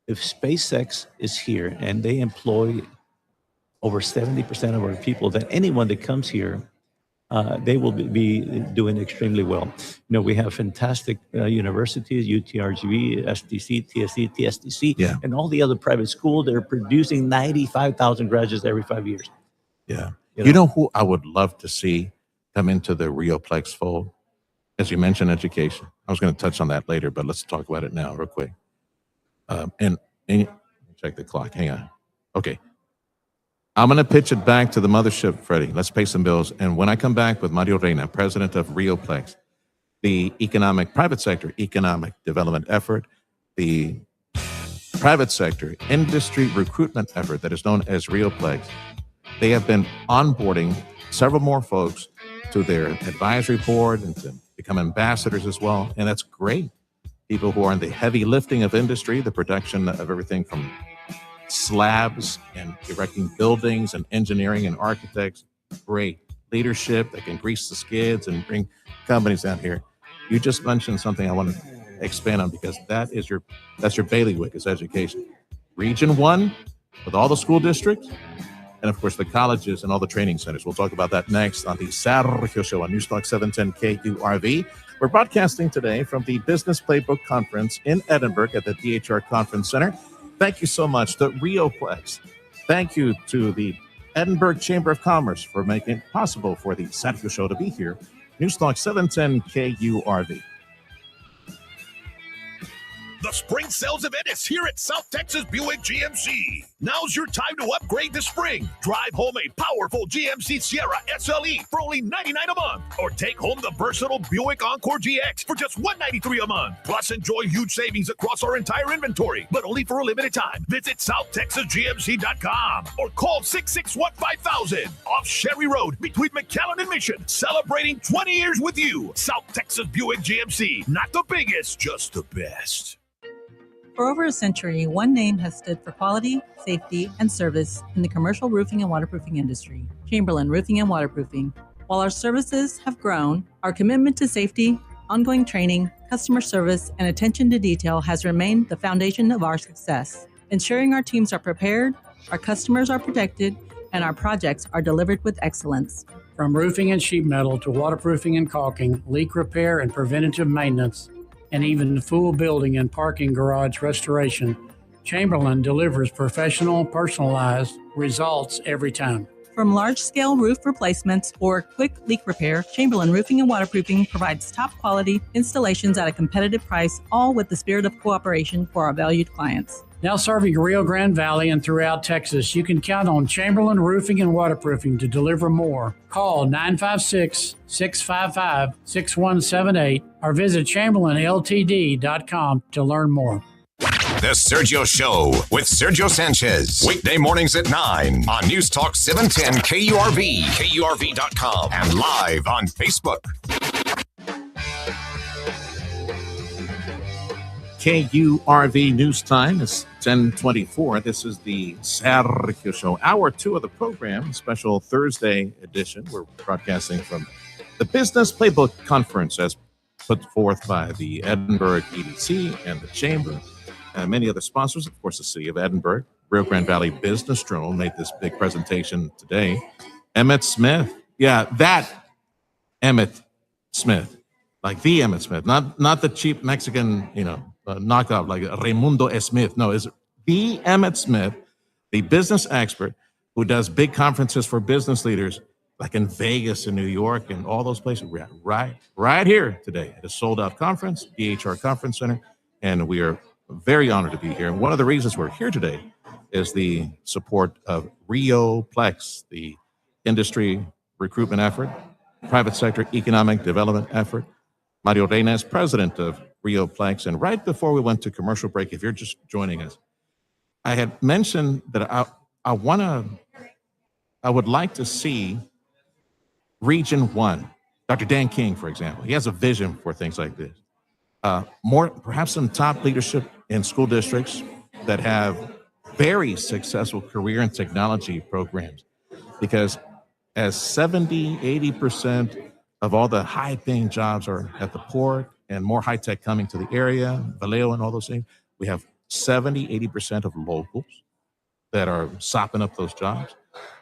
if SpaceX is here and they employ over 70% of our people, that anyone that comes here, they will be doing extremely well. We have fantastic universities, UTRGV, STC, TSC, TSTC, and all the other private schools. They're producing 95,000 graduates every 5 years. Yeah. You know who I would love to see come into the Rioplex fold? As you mentioned, education. I was going to touch on that later, but let's talk about it now real quick. And check the clock. Hang on. Okay. I'm going to pitch it back to the mothership, Freddie. Let's pay some bills. And when I come back with Mario Reina, president of Rioplex, the private sector economic development effort, the private sector industry recruitment effort that is known as Rioplex, they have been onboarding several more folks to their advisory board and to become ambassadors as well. And that's great. People who are in the heavy lifting of industry, the production of everything from slabs and erecting buildings and engineering and architects. Great. leadership that can grease the skids and bring companies out here. You just mentioned something I want to expand on because that's your bailiwick is education. Region 1 with all the school districts and, of course, the colleges and all the training centers. We'll talk about that next on the Sergio Show on Newstalk 710 KURV. We're broadcasting today from the Business Playbook Conference in Edinburgh at the DHR Conference Center. Thank you so much to Rioplex. Thank you to the Edinburgh Chamber of Commerce for making it possible for the Sergio Show to be here. Newstalk 710 KURV. The spring sales event is here at South Texas Buick GMC. Now's your time to upgrade this spring. Drive home a powerful GMC Sierra SLE for only $99 a month. Or take home the versatile Buick Encore GX for just $193 a month. Plus, enjoy huge savings across our entire inventory, but only for a limited time. Visit SouthTexasGMC.com or call 661-5000 off Sherry Road between McAllen and Mission. Celebrating 20 years with you. South Texas Buick GMC. Not the biggest, just the best. For over a century, one name has stood for quality, safety, and service in the commercial roofing and waterproofing industry, Chamberlain Roofing and Waterproofing. While our services have grown, our commitment to safety, ongoing training, customer service, and attention to detail has remained the foundation of our success, ensuring our teams are prepared, our customers are protected, and our projects are delivered with excellence. From roofing and sheet metal to waterproofing and caulking, leak repair and preventative maintenance, and even full building and parking garage restoration, Chamberlain delivers professional, personalized results every time. From large-scale roof replacements or quick leak repair, Chamberlain Roofing and Waterproofing provides top-quality installations at a competitive price, all with the spirit of cooperation for our valued clients. Now serving Rio Grande Valley and throughout Texas, you can count on Chamberlain Roofing and Waterproofing to deliver more. Call 956-655-6178 or visit ChamberlainLTD.com to learn more. The Sergio Show with Sergio Sanchez. Weekday mornings at 9 on News Talk 710 KURV, KURV.com, and live on Facebook. KURV News Time is 10:24. This is the Sergio Show, hour 2 of the program, special Thursday edition. We're broadcasting from the Business Playbook Conference as put forth by the Edinburgh EDC and the Chamber and many other sponsors. Of course, the City of Edinburgh. Rio Grande Valley Business Journal made this big presentation today. Emmett Smith. Yeah, that Emmett Smith. Like the Emmett Smith, not the cheap Mexican, knockout like Raimundo Smith. No, it's the Emmett Smith, the business expert who does big conferences for business leaders like in Vegas and New York and all those places. We're right here today at a sold-out conference, DHR Conference Center, and we are very honored to be here. And one of the reasons we're here today is the support of Rioplex, the industry recruitment effort, private sector economic development effort. Mario Reyes, president of Rioplex. And right before we went to commercial break, if you're just joining us, I had mentioned that I would like to see Region 1, Dr. Dan King, for example. He has a vision for things like this. Perhaps some top leadership in school districts that have very successful career and technology programs. Because as 70, 80% of all the high-paying jobs are at the port and more high-tech coming to the area, Vallejo and all those things, we have 70, 80% of locals that are sopping up those jobs.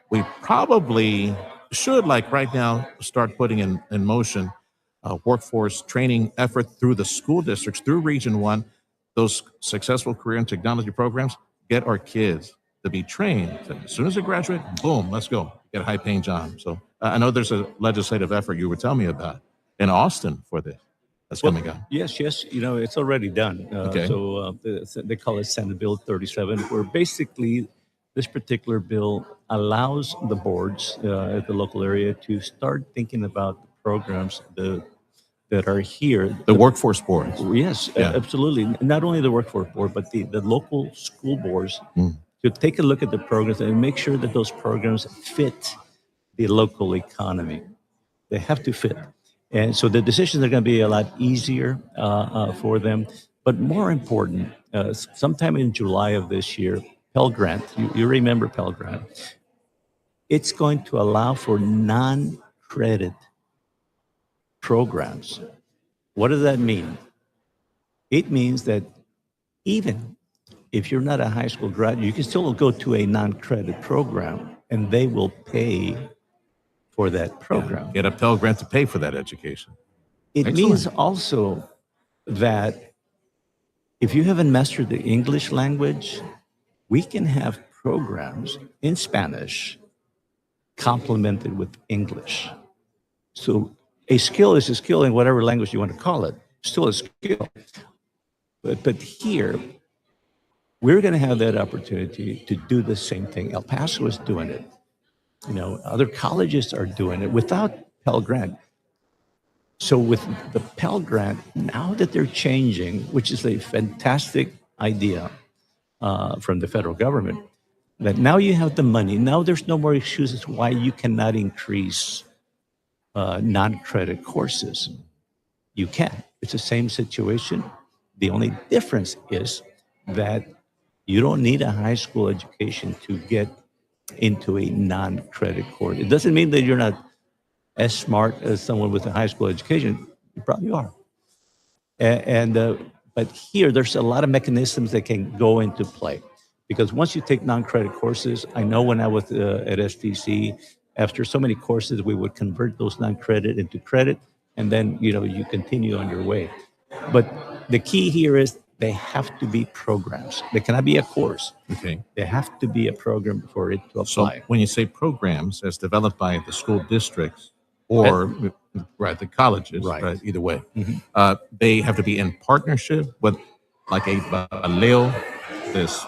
We probably should, like right now, start putting in motion a workforce training effort through the school districts, through Region 1, those successful career and technology programs, get our kids to be trained. As soon as they graduate, boom, let's go, get a high-paying job. So I know there's a legislative effort you were telling me about in Austin for this. That's coming up. Yes. It's already done. Okay. So they call it Senate Bill 37, where basically this particular bill allows the boards at the local area to start thinking about the programs that are here. The workforce boards. Yes, absolutely. Not only the workforce board, but the local school boards to take a look at the programs and make sure that those programs fit the local economy. They have to fit. And so the decisions are going to be a lot easier for them. But more important, sometime in July of this year, Pell Grant, you remember Pell Grant, it's going to allow for non-credit programs. What does that mean? It means that even if you're not a high school graduate, you can still go to a non-credit program and they will pay for that program. Get a Pell Grant to pay for that education. It Excellent. means also that if you haven't mastered the English language, we can have programs in Spanish complemented with English. So a skill is a skill in whatever language you want to call it, still a skill. But here, we're going to have that opportunity to do the same thing. El Paso is doing it. You know, other colleges are doing it without Pell Grant. So with the Pell Grant, now that they're changing, which is a fantastic idea from the federal government, that now you have the money. Now there's no more excuses why you cannot increase non-credit courses. You can. It's the same situation. The only difference is that you don't need a high school education to get into a non-credit course. It doesn't mean that you're not as smart as someone with a high school education. You probably are. But here, there's a lot of mechanisms that can go into play. Because once you take non-credit courses, I know when I was at STC, after so many courses, we would convert those non-credit into credit, and then you continue on your way. But the key here is they have to be programs. They cannot be a course. Okay. They have to be a program for it to apply. So when you say programs as developed by the school districts or the colleges, right, either way, they have to be in partnership with like a Valeo, this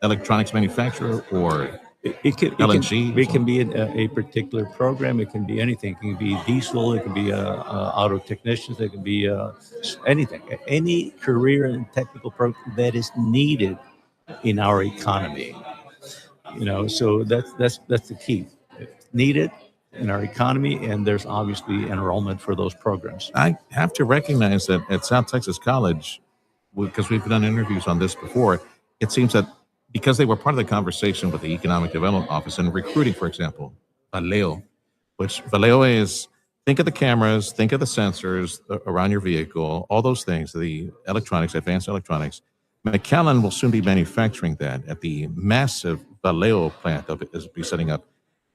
electronics manufacturer, or LNG? It can be a particular program. It can be anything. It can be diesel. It can be auto technicians. It can be anything. Any career and technical program that is needed in our economy. So that's the key. It's needed in our economy, and there's obviously enrollment for those programs. I have to recognize that at South Texas College, because we've done interviews on this before, it seems that because they were part of the conversation with the Economic Development Office and recruiting, for example, Valeo, which Valeo is, think of the cameras, think of the sensors around your vehicle, all those things, the electronics, advanced electronics. McAllen will soon be manufacturing that at the massive Valeo plant that is be setting up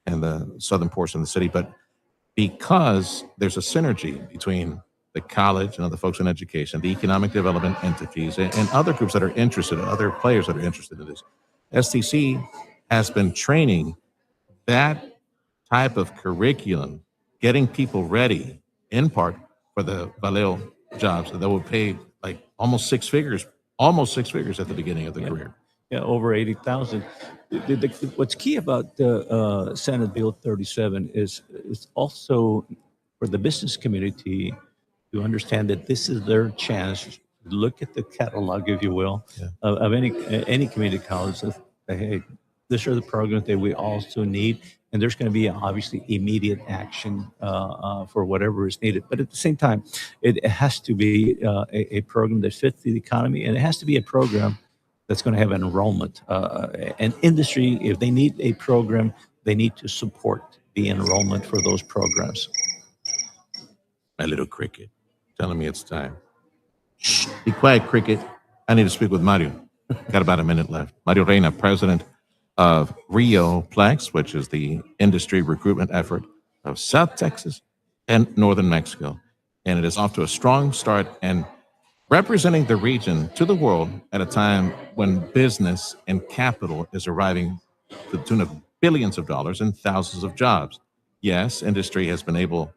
in the southern portion of the city. But because there's a synergy between the college and other folks in education, the economic development entities, and other groups that are interested, other players that are interested in this, STC has been training that type of curriculum, getting people ready, in part, for the Valeo jobs that will pay like almost six figures at the beginning of the career. Yeah, over 80,000. What's key about Senate Bill 37 is also for the business community to understand that this is their chance to look at the catalog, if you will, of any community college. Say, hey, these are the programs that we also need, and there's going to be obviously immediate action for whatever is needed. But at the same time, it has to be a program that fits the economy, and it has to be a program that's going to have an enrollment. And industry, if they need a program, they need to support the enrollment for those programs. My little cricket telling me it's time. Shh, be quiet, cricket. I need to speak with Mario. Got about a minute left. Mario Reina, president of Rio Plex, which is the industry recruitment effort of South Texas and Northern Mexico. And it is off to a strong start and representing the region to the world at a time when business and capital is arriving to the tune of billions of dollars and thousands of jobs. Yes, industry has been able,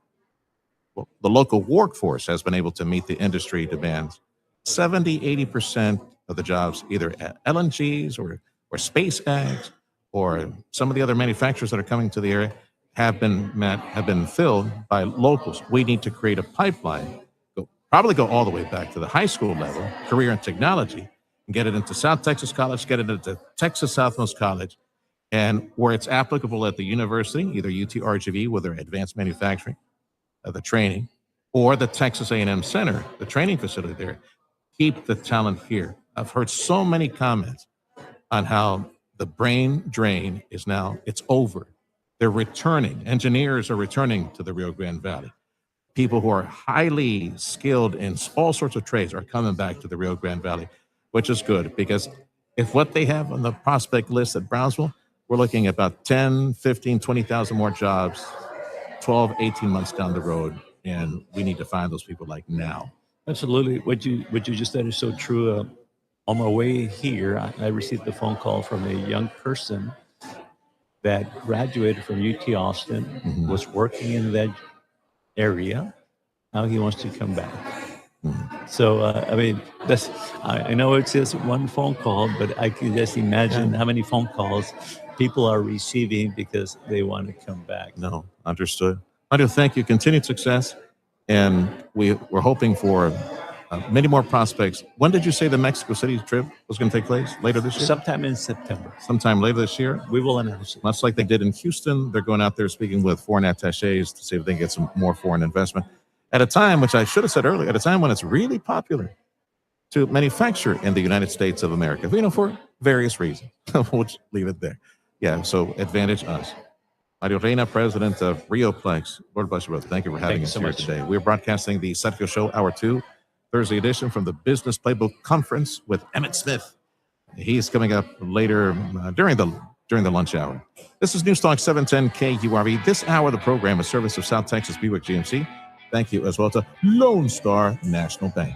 the local workforce has been able to meet the industry demands. 70-80% of the jobs, either at LNGs or SpaceX or some of the other manufacturers that are coming to the area, have been filled by locals. We need to create a pipeline, probably go all the way back to the high school level, career and technology, and get it into South Texas College, get it into Texas Southmost College, and where it's applicable at the university, either UT-RGV with their advanced manufacturing, the training, or the Texas A&M Center, the training facility there. Keep the talent here. I've heard so many comments on how the brain drain is now, it's over. They're returning. Engineers are returning to the Rio Grande Valley. People who are highly skilled in all sorts of trades are coming back to the Rio Grande Valley, which is good because if what they have on the prospect list at Brownsville, we're looking at about 10, 15, 20,000 more jobs, 12, 18 months down the road. And we need to find those people like now. Absolutely. What you just said is so true. On my way here, I received a phone call from a young person that graduated from UT Austin, was working in that area. Now he wants to come back. So, I mean, I know it's just one phone call, but I can just imagine how many phone calls people are receiving because they want to come back. No, understood. Mario, thank you. Continued success. And we're hoping for many more prospects. When did you say the Mexico City trip was going to take place? Later this year? Sometime in September. Sometime later this year? We will announce it. Much like they did in Houston, they're going out there speaking with foreign attachés to see if they can get some more foreign investment. At a time, which I should have said earlier, at a time when it's really popular to manufacture in the United States of America, for various reasons. We'll just leave it there. Yeah, so advantage us. Mario Reina, president of Rioplex. Lord bless you, brother. Thank you for having us here today. We're broadcasting the Sergio Show, Hour 2, Thursday edition from the Business Playbook Conference with Emmett Smith. He's coming up later during the lunch hour. This is Newstalk 710 KURV. This hour of the program is service of South Texas Buick GMC. Thank you as well to Lone Star National Bank.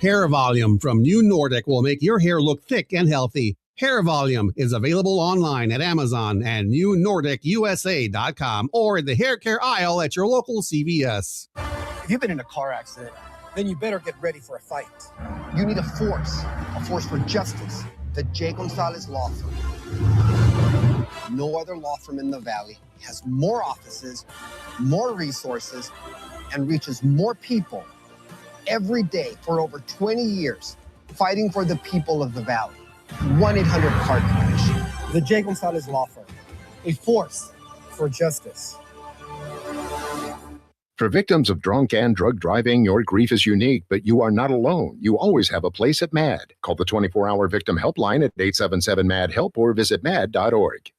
Hair Volume from New Nordic will make your hair look thick and healthy. Hair Volume is available online at Amazon and newnordicusa.com or in the hair care aisle at your local CVS. If you've been in a car accident, then you better get ready for a fight. You need a force for justice. The J. Gonzalez Law Firm. No other law firm in the Valley has more offices, more resources, and reaches more people every day for over 20 years, fighting for the people of the Valley. 1-800-CAR-CRASH. The J. Gonzalez Law Firm. A force for justice. For victims of drunk and drug driving, your grief is unique, but you are not alone. You always have a place at MAD. Call the 24-hour victim helpline at 877-MAD-HELP or visit mad.org.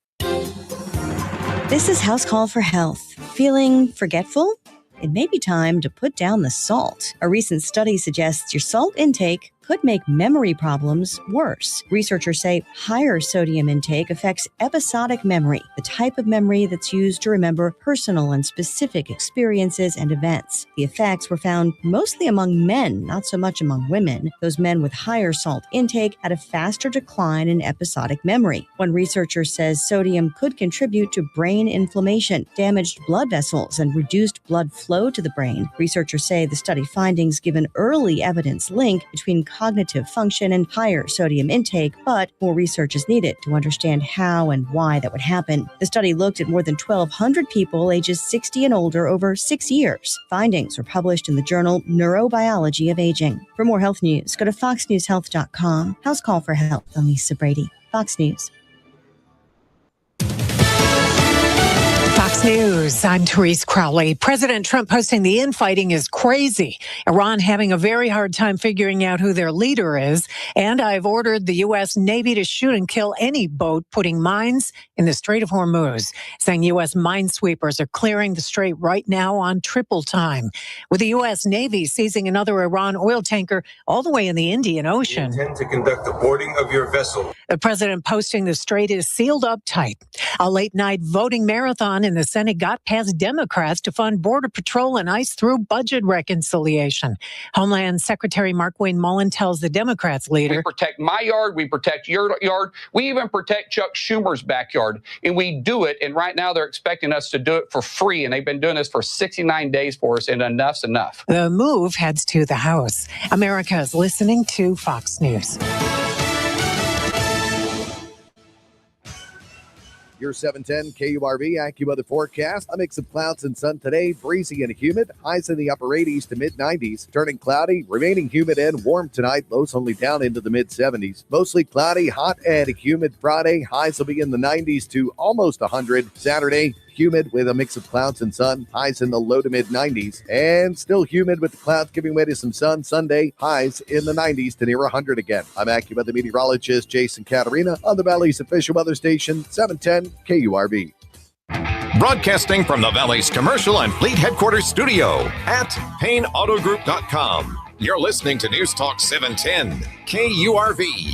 This is House Call for Health. Feeling forgetful? It may be time to put down the salt. A recent study suggests your salt intake could make memory problems worse. Researchers say higher sodium intake affects episodic memory, the type of memory that's used to remember personal and specific experiences and events. The effects were found mostly among men, not so much among women. Those men with higher salt intake had a faster decline in episodic memory. One researcher says sodium could contribute to brain inflammation, damaged blood vessels, and reduced blood flow to the brain. Researchers say the study findings give an early evidence link between cognitive function and higher sodium intake, but more research is needed to understand how and why that would happen. The study looked at more than 1,200 people ages 60 and older over 6 years. Findings were published in the journal Neurobiology of Aging. For more health news, go to foxnewshealth.com. House Call for Health. I'm Lisa Brady, Fox News. Fox News, I'm Therese Crowley. President Trump posting the infighting is crazy. Iran having a very hard time figuring out who their leader is. And I've ordered the U.S. Navy to shoot and kill any boat putting mines in the Strait of Hormuz, saying U.S. minesweepers are clearing the strait right now on triple time. With the U.S. Navy seizing another Iran oil tanker all the way in the Indian Ocean. We intend to conduct the boarding of your vessel. The president posting the strait is sealed up tight. A late-night voting marathon in the Senate got past Democrats to fund Border Patrol and ICE through budget reconciliation. Homeland Secretary Markwayne Mullin tells the Democrats leader, "We protect my yard, we protect your yard, we even protect Chuck Schumer's backyard, and we do it, and right now they're expecting us to do it for free, and they've been doing this for 69 days for us, and enough's enough." The move heads to the House. America is listening to Fox News. Your 710 KURV AccuWeather forecast. A mix of clouds and sun today, breezy and humid. Highs in the upper 80s to mid 90s. Turning cloudy, remaining humid and warm tonight. Lows only down into the mid 70s. Mostly cloudy, hot and humid Friday. Highs will be in the 90s to almost 100. Saturday, Humid with a mix of clouds and sun, highs in the low to mid 90s. And still humid with the clouds giving way to some sun. Sunday, highs in the 90s to near 100 again. I'm AccuWeather meteorologist Jason Caterina on the Valley's official weather station, 710 KURV. Broadcasting from the Valley's commercial and fleet headquarters studio at PayneAutoGroup.com. You're listening to News Talk 710 KURV.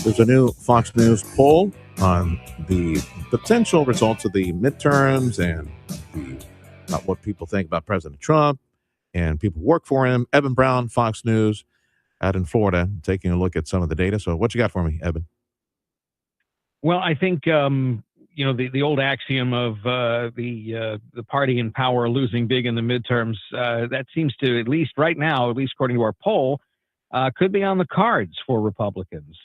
There's a new Fox News poll on the potential results of the midterms and about what people think about President Trump and people who work for him. Evan Brown, Fox News, out in Florida, taking a look at some of the data. So what you got for me, Evan? Well, I think, the old axiom of the party in power losing big in the midterms, that seems to, at least right now, at least according to our poll, could be on the cards for Republicans.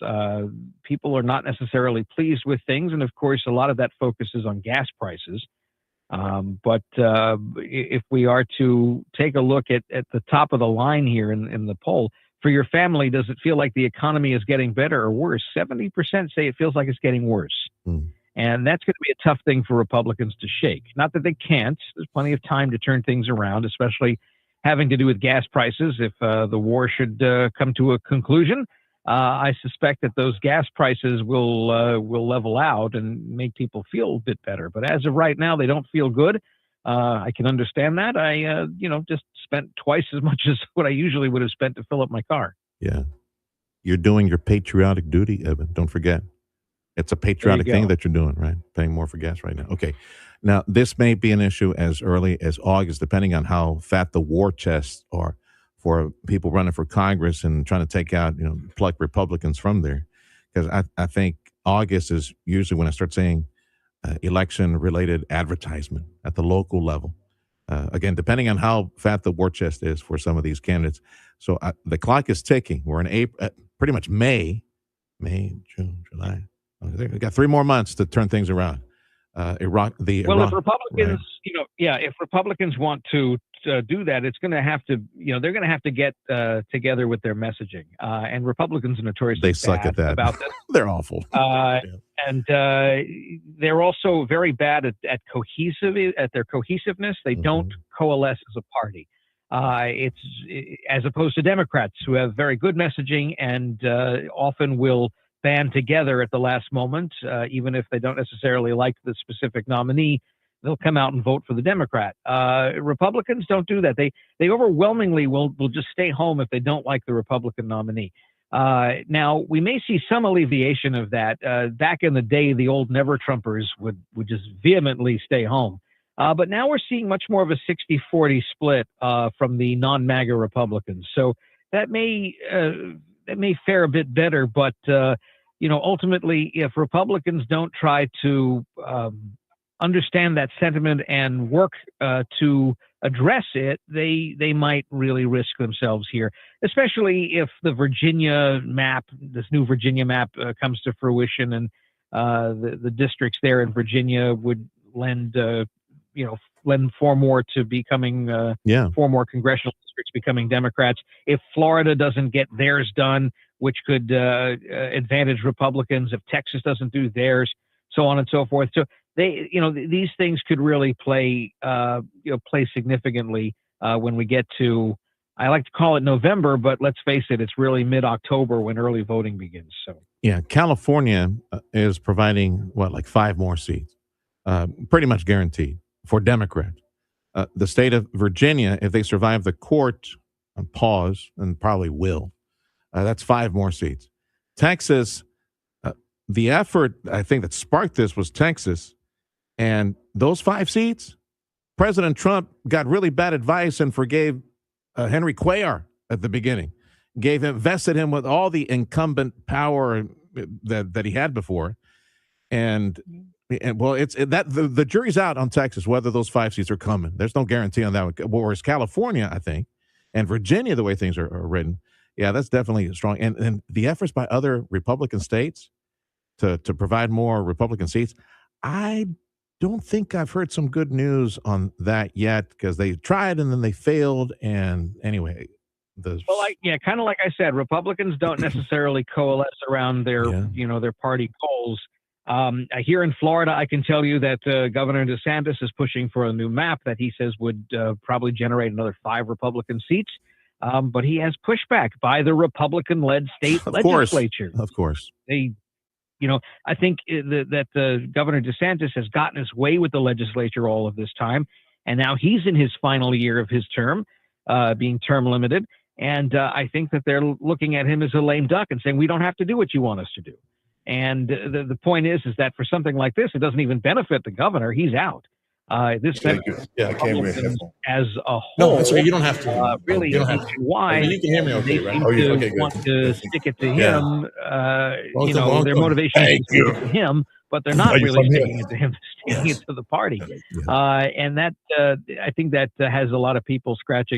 People are not necessarily pleased with things, and of course, a lot of that focuses on gas prices. But if we are to take a look at the top of the line here in the poll, for your family, does it feel like the economy is getting better or worse? 70% say it feels like it's getting worse. And that's going to be a tough thing for Republicans to shake. Not that they can't. There's plenty of time to turn things around, especially having to do with gas prices. If the war should come to a conclusion, I suspect that those gas prices will level out and make people feel a bit better. But as of right now, they don't feel good. I can understand that. I just spent twice as much as what I usually would have spent to fill up my car. Yeah. You're doing your patriotic duty, Evan. Don't forget. It's a patriotic thing that you're doing, right? Paying more for gas right now. Okay. Now, this may be an issue as early as August, depending on how fat the war chests are for people running for Congress and trying to take out, pluck Republicans from there. Because I think August is usually when I start seeing election-related advertisement at the local level. Again, depending on how fat the war chest is for some of these candidates. So the clock is ticking. We're in April, pretty much May, June, July. We got 3 more months to turn things around. If Republicans, if Republicans want to do that, it's going to have to, they're going to have to get together with their messaging. And Republicans are notoriously they suck at that. About this. They're awful. And they're also very bad at their cohesiveness. They don't coalesce as a party. It's as opposed to Democrats who have very good messaging and often will band together at the last moment, even if they don't necessarily like the specific nominee. They'll come out and vote for the Democrat. Republicans don't do that. They overwhelmingly will just stay home if they don't like the Republican nominee. Now, we may see some alleviation of that. Back in the day, the old never-Trumpers would just vehemently stay home. But now we're seeing much more of a 60-40 split from the non-MAGA Republicans. So that may fare a bit better, but ultimately, if Republicans don't try to understand that sentiment and work to address it, they might really risk themselves here, especially if the Virginia map, this new Virginia map, comes to fruition, and the districts there in Virginia would lend 4 more to becoming 4 more congressional districts becoming Democrats. If Florida doesn't get theirs done, which could advantage Republicans, if Texas doesn't do theirs, so on and so forth. So these things could really play significantly when we get to, I like to call it November, but let's face it, it's really mid-October when early voting begins. So California is providing 5 more seats, pretty much guaranteed for Democrats. The state of Virginia, if they survive the court pause, and probably will, that's 5 more seats. Texas, the effort I think that sparked this was Texas. And those 5 seats, President Trump got really bad advice and forgave Henry Cuellar at the beginning, vested him with all the incumbent power that he had before. And the jury's out on Texas, whether those 5 seats are coming. There's no guarantee on that one. Whereas California, I think, and Virginia, the way things are written, that's definitely strong. And the efforts by other Republican states to provide more Republican seats, I don't think I've heard some good news on that yet, because they tried and then they failed. And anyway, kind of like I said, Republicans don't necessarily coalesce around their their party goals. Here in Florida, I can tell you that Governor DeSantis is pushing for a new map that he says would probably generate another 5 Republican seats. But he has pushback by the Republican-led state legislature. Of course. They, I think that Governor DeSantis has gotten his way with the legislature all of this time, and now he's in his final year of his term, being term limited. And I think that they're looking at him as a lame duck and saying, we don't have to do what you want us to do. And the point is that for something like this, it doesn't even benefit the governor. He's out. This benefits as a whole. No, that's right. You don't have to. Really, you don't have to. Why you can hear me okay, they right? seem Okay, to good. want to stick it to him. Welcome. Their motivation is to stick it to him, but they're not really sticking it to him, sticking it to the party. And that I think that has a lot of people scratching